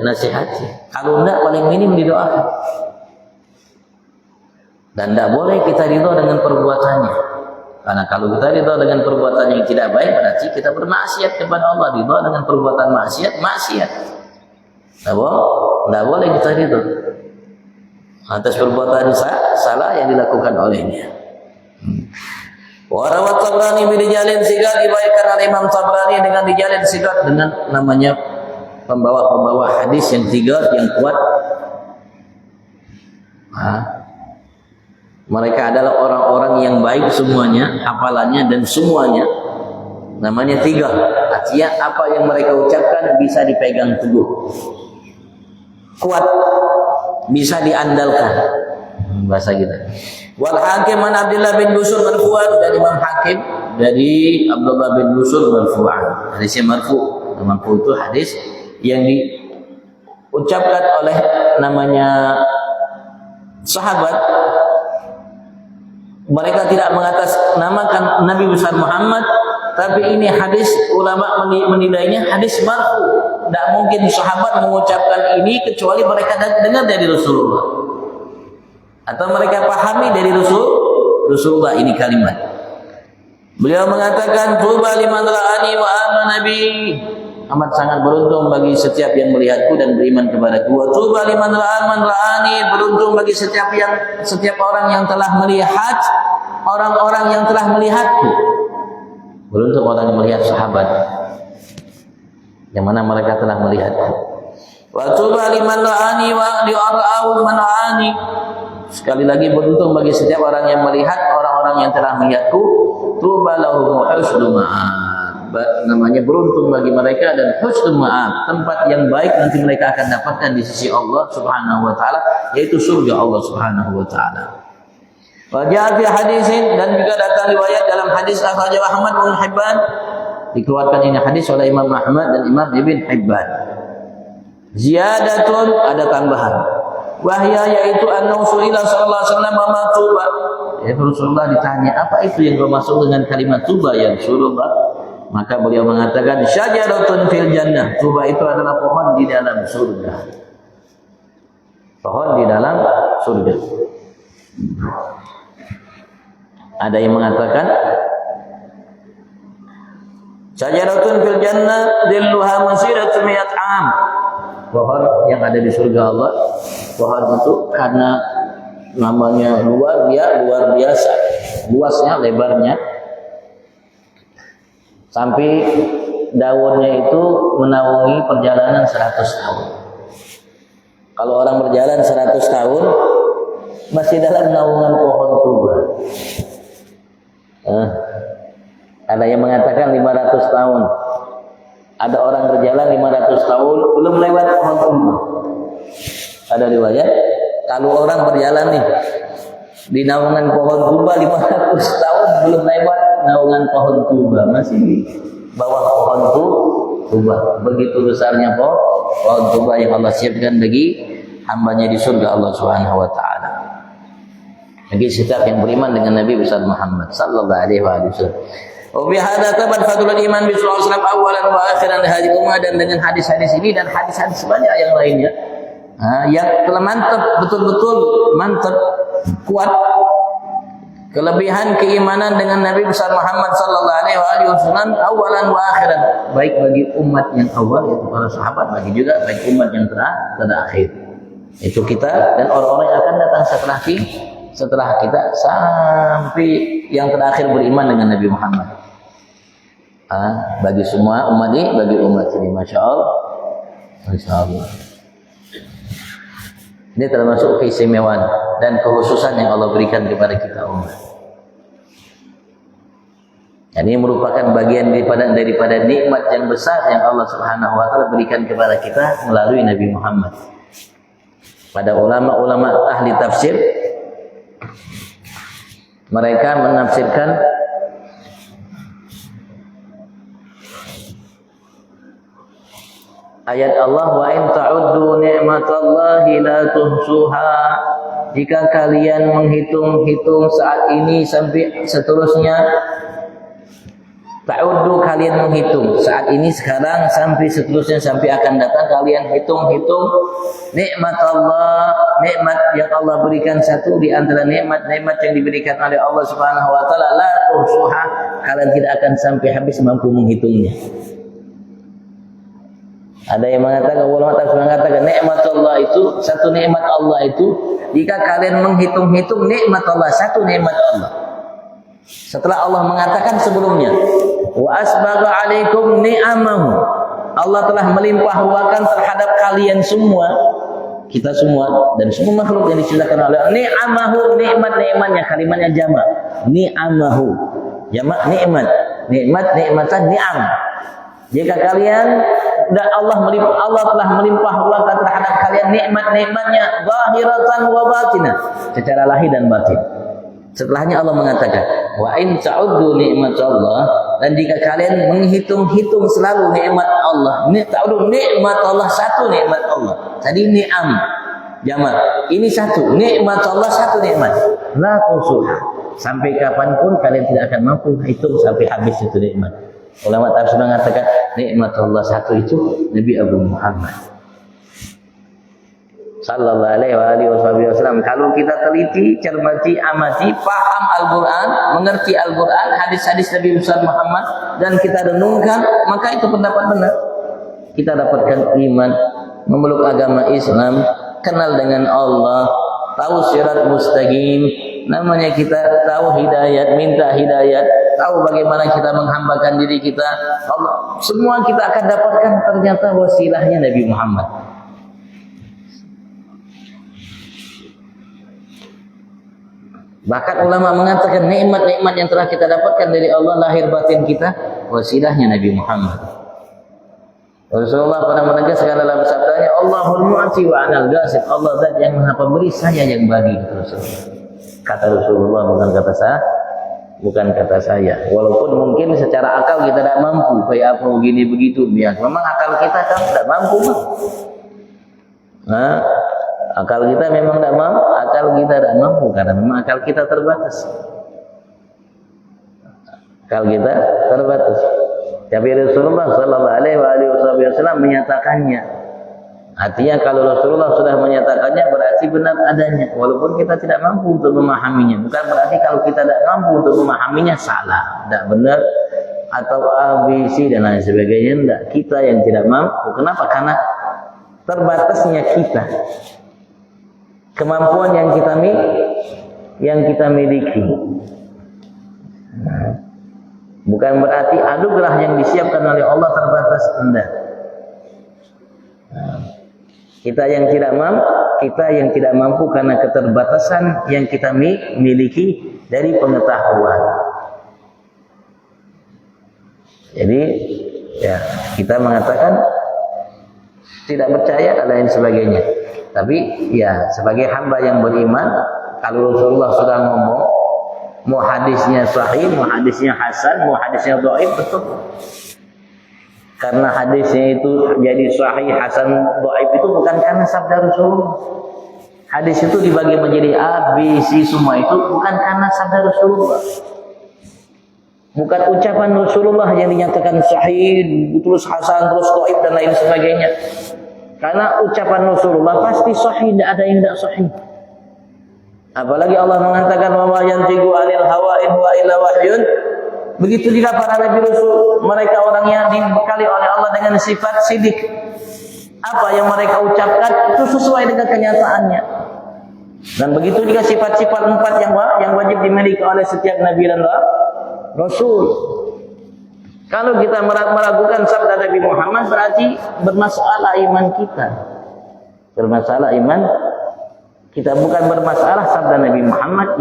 nasihati. Kalau enggak, paling minim didoakan. Dan tidak boleh kita ridho dengan perbuatannya. Karena kalau kita ridho dengan perbuatan yang tidak baik, berarti kita bermaksiat kepada Allah. Ridho dengan perbuatan maksiat. Tidak boleh kita ridho atas perbuatan salah yang dilakukan olehnya. Warawat Tabrani bidijalin sigat, diriwayatkan oleh Imam Tabrani dengan dijalin sigat, dengan namanya pembawa hadis yang tiga yang kuat. Mereka adalah orang-orang yang baik semuanya, hafalannya dan semuanya. Namanya tiga. Artinya apa yang mereka ucapkan bisa dipegang teguh, kuat, bisa diandalkan. Bahasa kita. Wal Hakim an Abdullah bin Busur marfu'an, dari Imam Hakim dari Abdullah bin Busur marfu'an. Hadisnya marfu'. Marfu' itu hadis yang diucapkan oleh namanya sahabat. Mereka tidak mengatasnamakan Nabi besar Muhammad, tapi ini hadis ulama menilainya hadis marfu'. Tidak mungkin sahabat mengucapkan ini kecuali mereka dengar dari Rasulullah, atau mereka pahami dari Rasulullah ini kalimat. Beliau mengatakan, "Tuba liman ra'ani wa amana bi." Amat sangat beruntung bagi setiap yang melihatku dan beriman kepadaku. Wa tuba liman ra'ani, beruntung bagi setiap orang yang telah melihat orang-orang yang telah melihatku. Beruntung orang yang melihat sahabat, yang mana mereka telah melihatku. Wa tuba liman ra'ani wa li'ara'u man ra'ani. Sekali lagi, beruntung bagi setiap orang yang melihat orang-orang yang telah melihatku. Tuba lahum husnul ma'ab. Namanya beruntung bagi mereka dan husnul ma'ab, tempat yang baik nanti mereka akan dapatkan di sisi Allah Subhanahu wa taala, yaitu surga Allah Subhanahu wa taala. Wa ja'a fi hadisin, dan juga datang riwayat dalam hadis akhrajahu Ahmad bin Hibban, dikeluarkan ini hadis oleh Imam Ahmad dan Imam Ibn Hibban. Ziyadatun, ada tambahan. Wahya, yaitu an-Rasulullah sallallahu alaihi wasallam ma tuba, Ya, Rasulullah ditanya, apa itu yang bermaksud dengan kalimat tuba ya Rasulullah? Maka beliau mengatakan, syajaratun fil jannah. Tuba itu adalah pohon di dalam surga. Pohon di dalam surga. Ada yang mengatakan, syajaratun fil jannah dhilluha masiratu mi'at 'am. Pohon yang ada di surga Allah, pohon itu karena namanya luar biasa, luasnya, lebarnya, sampai daunnya itu menaungi perjalanan 100 tahun. Kalau orang berjalan 100 tahun masih dalam naungan pohon tuba. Ada yang mengatakan 500 tahun. Ada orang berjalan 500 tahun belum lewat pohon tuba. Ada riwayat kalau orang berjalan nih di naungan pohon tuba 500 tahun belum lewat naungan pohon tuba, masih di bawah pohon tuba. Begitu besarnya pohon tuba yang Allah siapkan bagi hambanya di surga Allah Subhanahu wa taala. Bagi setiap yang beriman dengan Nabi besar Muhammad sallallahu alaihi wasallam. Wa bi hadza tabat fadlul iman bi sallallahu alaihi wasallam awalan wa akhiran hadhihi ummah, dan dengan hadis-hadis ini dan hadis-hadis banyak yang lainnya yang telah mantap, betul-betul mantap, kuat kelebihan keimanan dengan Nabi besar Muhammad sallallahu alaihi wasallam awalan wa akhiran, baik bagi umat yang awal yaitu para sahabat, bagi juga bagi umat yang terakhir, itu kita dan orang-orang yang akan datang setelah kita sampai yang terakhir beriman dengan Nabi Muhammad. Bagi semua umat ini, bagi umat ini, masya Allah. Ini termasuk keistimewaan dan kekhususan yang Allah berikan kepada kita umat. Ini merupakan bagian daripada nikmat yang besar yang Allah Subhanahu wa taala berikan kepada kita melalui Nabi Muhammad. Pada ulama-ulama ahli tafsir, mereka menafsirkan ayat Allah, wa in ta'uddu ni'matallahi la tuhsuha. Jika kalian menghitung-hitung saat ini sampai seterusnya, ta'uddu, kalian menghitung saat ini, sekarang, sampai seterusnya, sampai akan datang, kalian hitung-hitung nikmat Allah, nikmat yang Allah berikan, satu di antara nikmat-nikmat yang diberikan oleh Allah Subhanahu wa taala, la tuhsuha, kalian tidak akan sampai habis mampu menghitungnya. Ada yang mengatakan, ulama tafsir mengatakan nikmat Allah itu, satu nikmat Allah itu, jika kalian menghitung-hitung nikmat Allah, satu nikmat Allah. Setelah Allah mengatakan sebelumnya, wa asbagha alaikum ni'amahu, Allah telah melimpah ruahkan terhadap kalian semua, kita semua dan semua makhluk yang diciptakan oleh Allah. Ni'amahu, nikmat-nikmatnya, kalimatnya jamak. Ni'amahu, jamak nikmat. Nikmatan ni'am. Jika kalian dan Allah telah melimpah ruahkan terhadap kalian nikmat-nikmatnya, zahiratan wa batinah, secara lahir dan batin. Setelahnya Allah mengatakan, wa in ta'uddu ni'matallah, dan jika kalian menghitung-hitung selalu nikmat Allah, ta'uddu nikmat Allah, satu nikmat Allah. Tadi ni'am jamak, ini satu nikmat Allah, satu nikmat, la tusuha, sampai kapanpun kalian tidak akan mampu hitung sampai habis itu nikmat. Ulama tafsir mengatakan nikmat Allah satu itu Nabi Abu Muhammad sallallahu alaihi wasallam. Kalau kita teliti, cermati, amati, paham Al-Quran, mengerti Al-Quran, hadis-hadis Nabi besar Muhammad, dan kita renungkan, maka itu pendapat benar. Kita dapatkan iman, memeluk agama Islam, kenal dengan Allah, tahu sirat mustaqim, namanya kita tahu hidayat, minta hidayat, tahu bagaimana kita menghambakan diri kita, Allah, semua kita akan dapatkan ternyata wasilahnya Nabi Muhammad. Bahkan ulama mengatakan nikmat-nikmat yang telah kita dapatkan dari Allah lahir batin kita, wasilahnya Nabi Muhammad. Rasulullah pernah menegaskan dalam sabdanya, Allahul mu'ti wa anal ghasib, Allah zat yang maha pemberi, saya yang bagi. Kata Rasulullah, bukan kata saya. Walaupun mungkin secara akal kita tidak mampu, kayak apa begini begitu, biar memang akal kita kan tidak mampu. Akal kita memang tidak mampu, karena memang akal kita terbatas. Tapi Rasulullah Sallallahu Alaihi Wasallam menyatakannya. Artinya kalau Rasulullah sudah menyatakannya berarti benar adanya, walaupun kita tidak mampu untuk memahaminya. Bukan berarti kalau kita tidak mampu untuk memahaminya salah, tidak benar atau ABC dan lain sebagainya. Tidak, kita yang tidak mampu. Kenapa? Karena terbatasnya kita, kemampuan yang kita miliki. Bukan berarti anugerah yang disiapkan oleh Allah terbatas, enggak. Kita yang tidak mampu karena keterbatasan yang kita miliki dari pengetahuan. Jadi ya kita mengatakan tidak percaya dan lain sebagainya. Tapi ya sebagai hamba yang beriman, kalau Rasulullah sudah ngomong, mau hadisnya sahih, mau hadisnya hasan, mau hadisnya dhaif, betul. Karena hadisnya itu jadi sahih, hasan, dhaif itu bukan karena sabda Rasulullah. Hadis itu dibagi menjadi A, B, C, semua itu bukan karena sabda Rasulullah. Bukan ucapan Rasulullah yang dinyatakan sahih, terus hasan, terus dhaif dan lain sebagainya. Karena ucapan Rasulullah pasti sahih, tidak ada yang tidak sahih. Apalagi Allah mengatakan wa ma yantiqu 'anil hawa in huwa illa wahyun. Begitu juga para nabi rasul, mereka orang yang dibekali oleh Allah dengan sifat sidik. Apa yang mereka ucapkan itu sesuai dengan kenyataannya. Dan begitu juga sifat-sifat 4 yang wajib dimiliki oleh setiap nabi dan rasul. Kalau kita meragukan sabda Nabi Muhammad berarti bermasalah iman kita. Bermasalah iman kita, bukan bermasalah sabda Nabi Muhammad,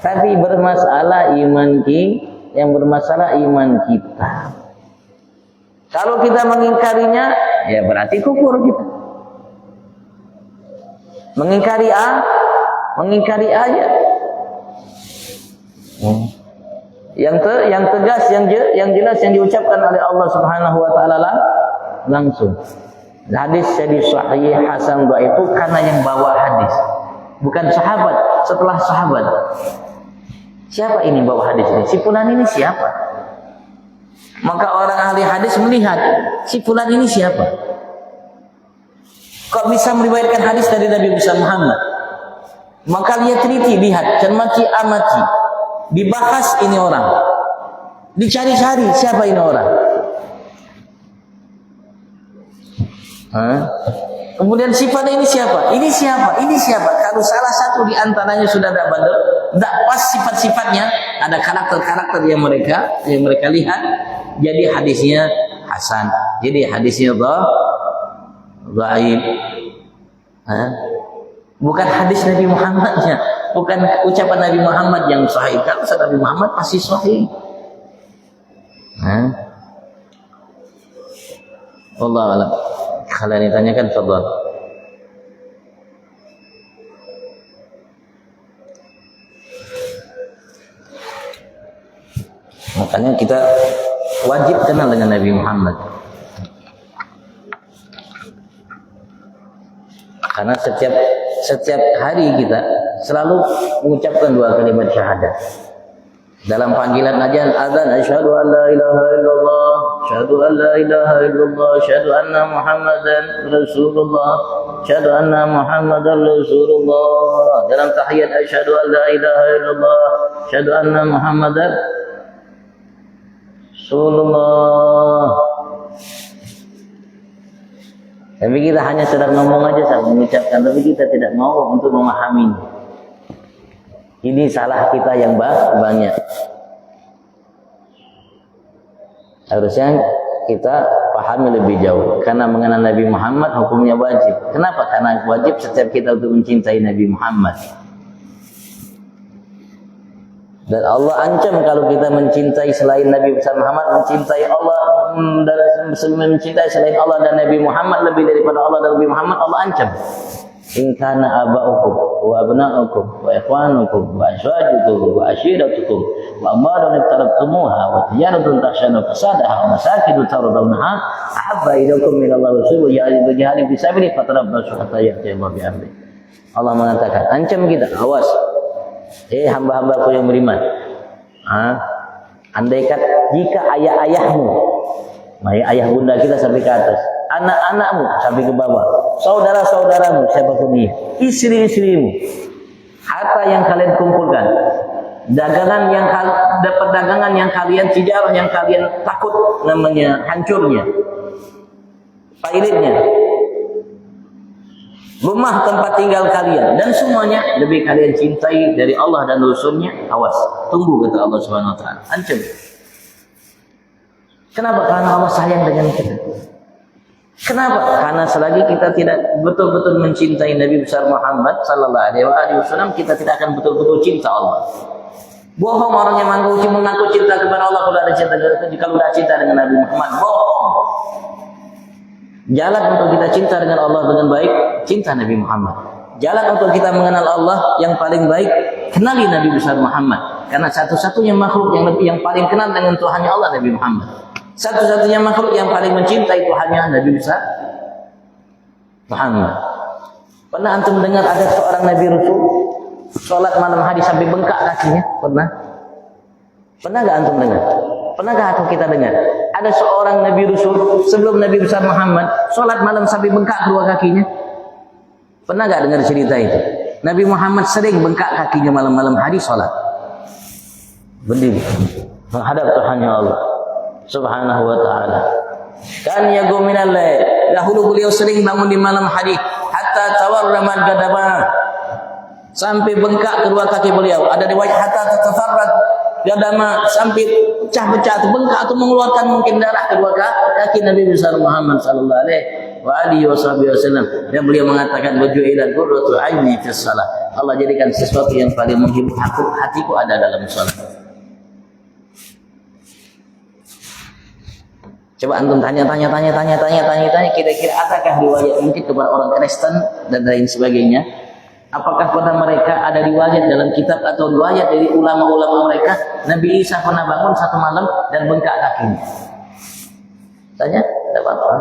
tapi bermasalah iman kita. Yang bermasalah iman kita. Kalau kita mengingkarinya, ya berarti kufur kita. Mengingkari ayat. Yang tegas, yang jelas yang diucapkan oleh Allah Subhanahu wa taala langsung. Hadis jadi sahih, hasan, dhaif itu karena yang bawa hadis, bukan sahabat. Setelah sahabat, siapa ini bawa hadis ini? Si fulan ini siapa? Maka orang ahli hadis melihat si fulan ini siapa? Kok bisa meriwayatkan hadis dari Nabi Muhammad? Maka dia teliti, lihat, cermati, amati, dibahas ini orang, dicari-cari siapa ini orang. Kemudian sifatnya ini siapa? Ini siapa? Ini siapa? Kalau salah satu di antaranya sudah tidak pas sifat-sifatnya, ada karakter-karakter yang mereka lihat, jadi hadisnya hasan, jadi hadisnya dhaif. Bukan hadis Nabi Muhammadnya, bukan ucapan Nabi Muhammad yang sahih. Kalau Nabi Muhammad pasti sahih. Allah alam. Kalian ditanyakan, fadhal. Makanya kita wajib kenal dengan Nabi Muhammad. Karena setiap hari kita selalu mengucapkan 2 kalimat syahadat. Dalam panggilan azan, asyhadu an la ilaha illallah, asyhadu an la ilaha illallah, asyhadu anna Muhammadan Rasulullah, asyhadu anna Muhammadan Rasulullah. Dalam tahiyat, asyhadu an la ilaha illallah, asyhadu anna Muhammadan Rasulullah. Tapi kita hanya sedang ngomong aja, sama mengucapkan, tapi kita tidak mau untuk memahaminya. Ini salah kita yang banyak. Harusnya kita pahami lebih jauh. Karena mengenal Nabi Muhammad hukumnya wajib. Kenapa? Karena wajib setiap kita untuk mencintai Nabi Muhammad. Dan Allah ancam kalau kita mencintai selain Nabi Muhammad, mencintai Allah dan mencintai selain Allah dan Nabi Muhammad lebih daripada Allah dan Nabi Muhammad, Allah ancam. In kana aba'ukum wa abna'ukum wa ikhwanukum wa azwajukum wa ashiratukum wa amwalun iqtarabtumuha wa tijaratun takhshawna kasadaha wa masakin tardawnaha ahabba ilaykum min Allah wa rasulihi wa jihadin fi sabilihi fatarabbasu hatta ya'ti Allah bi amrihi. Allah mengatakan, ancam kita, awas. Hamba-hambaku yang beriman. Andaikan jika ayah-ayahmu, ayah bunda kita sampai ke atas, anak-anakmu sampai ke bawah, saudara-saudaramu siapapun dia, istri-istrimu, harta yang kalian kumpulkan, dagangan yang kalian tijarah yang kalian takut namanya hancurnya, pilotnya, rumah tempat tinggal kalian dan semuanya lebih kalian cintai dari Allah dan Rasul-Nya, awas, tunggu kata Allah Subhanahu wa taala. Ancam. Kenapa? Karena Allah sayang dengan kita. Kenapa? Karena selagi kita tidak betul-betul mencintai Nabi besar Muhammad sallallahu alaihi wasallam, kita tidak akan betul-betul cinta Allah. Bohong orang yang mengaku cinta kepada Allah kalau ada cinta kalau tidak cinta dengan Nabi Muhammad. Bohong. Jalan untuk kita cinta dengan Allah dengan baik, cinta Nabi Muhammad. Jalan untuk kita mengenal Allah yang paling baik, kenali Nabi besar Muhammad. Karena satu-satunya makhluk yang paling kenal dengan Tuhannya Allah Nabi Muhammad. Satu-satunya makhluk yang paling mencintai Tuhannya Nabi besar Muhammad. Pernah antum dengar ada seorang Nabi Rasul sholat malam hari sampai bengkak kakinya? Pernah? Pernah gak antum dengar? Pernah gak kita dengar? Ada seorang Nabi Rasul sebelum Nabi besar Muhammad sholat malam sampai bengkak kedua kakinya? Pernah gak dengar cerita itu? Nabi Muhammad sering bengkak kakinya malam-malam hari sholat, berdiri menghadap Tuhannya Allah Subhanahu wa ta'ala. Kan yagu minal lail, dahulu beliau sering bangun di malam hari hatta tawarramat gadama, sampai bengkak kedua kaki beliau. Ada riwayat hatta tatafarrat gadama, sampai pecah-pecah atau bengkak atau mengeluarkan mungkin darah kedua kaki Nabi besar Muhammad sallallahu alaihi wasallam. Dan beliau mengatakan waju'ilat qurratu aini fis shalah. Allah jadikan sesuatu yang paling menghibur hatiku ada dalam salat. Coba antum tanya, kira-kira adakah riwayat mungkin kepada orang Kristen dan lain sebagainya? Apakah pada mereka ada riwayat dalam kitab atau riwayat dari ulama-ulama mereka Nabi Isa pernah bangun satu malam dan bengkak kakinya? Tanya, tidak apa-apa.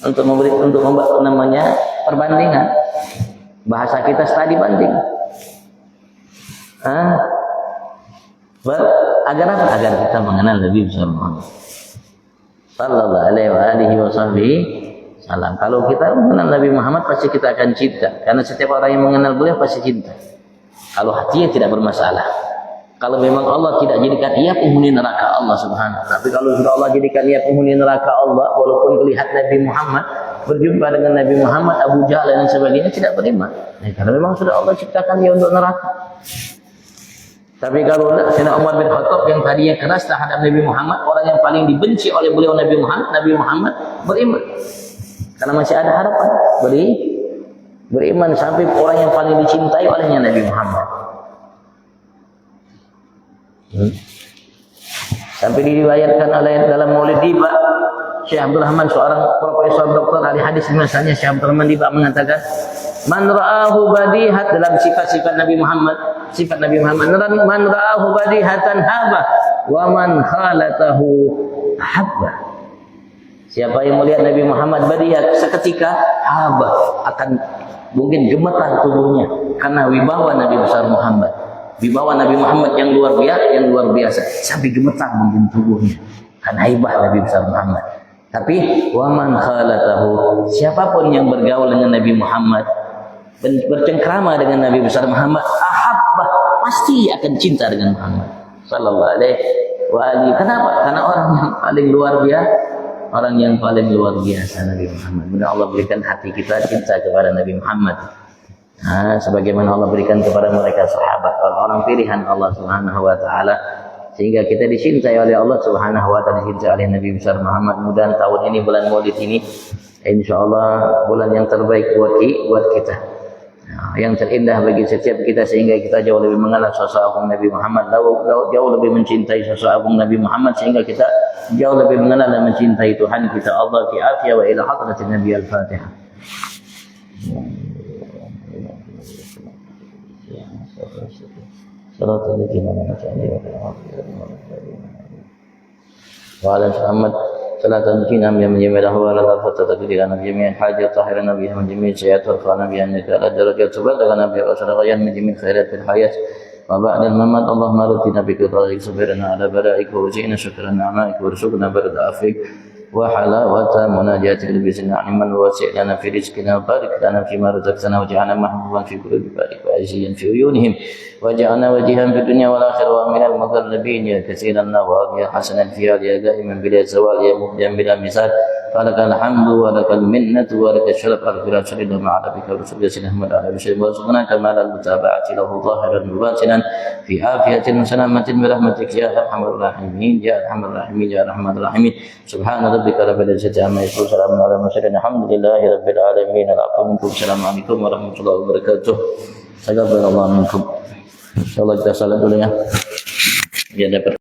Untuk membuat namanya perbandingan. Bahasa kita studi banding. Agar apa? Agar kita mengenal Nabi Muhammad sallallahu alaihi wasallam. Kalau kita mengenal Nabi Muhammad pasti kita akan cinta, karena setiap orang yang mengenal beliau pasti cinta. Kalau hatinya tidak bermasalah. Kalau memang Allah tidak jadikan ia penghuni neraka Allah subhanahu. Tapi kalau sudah Allah jadikan ia penghuni neraka Allah, walaupun melihat Nabi Muhammad berjumpa dengan Nabi Muhammad, Abu Jahal dan sebagainya, tidak beriman. Karena memang sudah Allah ciptakan dia untuk neraka. Tapi kalau Sayyidina Umar bin Khattab yang tadinya keras terhadap Nabi Muhammad, orang yang paling dibenci oleh beliau Nabi Muhammad beriman. Karena masih ada harapan beriman sampai orang yang paling dicintai olehnya Nabi Muhammad. Sampai diriwayatkan oleh dalam Maulid Diba, Syekh Abdul Rahman, seorang profesor doktor ahli hadis misalnya, Syekh Abdul Rahman Diba mengatakan, man ra'ahu badihat, dalam sifat-sifat Nabi Muhammad, man ra'ahu badihatan haba wa man khalatahu habba. Siapa yang melihat Nabi Muhammad badihat, seketika haba, akan mungkin gemetar tubuhnya karena wibawa Nabi besar Muhammad. Wibawa Nabi Muhammad yang luar biasa sampai gemetar mungkin tubuhnya karena haibah Nabi besar Muhammad. Tapi wa man khalatahu, siapapun yang bergaul dengan Nabi Muhammad, bercengkrama dengan Nabi besar Muhammad, ahabbah, pasti akan cinta dengan Muhammad sallallahu alaihi wasallam. Kenapa? Karena orang yang paling luar biasa Nabi Muhammad. Mudah Allah berikan hati kita cinta kepada Nabi Muhammad. Sebagaimana Allah berikan kepada mereka sahabat, orang pilihan Allah Subhanahu wa taala, sehingga kita dicintai oleh Allah Subhanahu wa taala, dicintai oleh Nabi besar Muhammad. Mudah tahun ini, bulan Maulid ini, insyaallah bulan yang terbaik buat kita. Yang terindah bagi setiap kita, sehingga kita jauh lebih mengenal sosok agung Nabi Muhammad, jauh lebih mencintai sosok agung Nabi Muhammad, sehingga kita jauh lebih mengenal dan mencintai Tuhan kita Allah fi afiyah wa ila hadratin Nabi al-Fatihah. Salatu alaihi wa sallam wa ala Muhammad فلا تنجينا من جميع الأهوال الأرض تقدرنا بجميع الحاجات طهرنا بها من جميع السيئات وارفعنا بها إنك على الدرجات تبلغنا بها وصل غيان من جميع الخيرات في الحياة وبعد الممات. اللهم ردنا بقضائك صبرنا على بلائك ووجئنا شكر نعمائك وارزقنا برد عفوك وحلاوة مناجاتك بسنا نعما ووسع لنا في رزقنا وبارك لنا فيما رزقتنا وجعلنا محبوبا في قلوب بارك وعزيا في عيونهم وجعلنا وجيها في الدنيا والآخرة ومن المقربين يا كثيرا النواب يا حسنا الفيال يا دائما بلا زوال يا مبدعا بلا مثال فلك الحمد ولك المنة ولك الشرف على كل شر لما على بك ورسول سيدنا محمد على بشر وارزقنا كمال المتابعة له ظاهرا وباطنا في عافية وسلامة برحمتك يا أرحم الراحمين يا أرحم الراحمين يا أرحم الراحمين. سبحان ربك رب العزة عما يصفون وسلام على المرسلين الحمد لله رب العالمين. العفو منكم. السلام عليكم ورحمة الله وبركاته. تقبل الله منكم. Insyaallah kita salat dulu ya. Ya dapat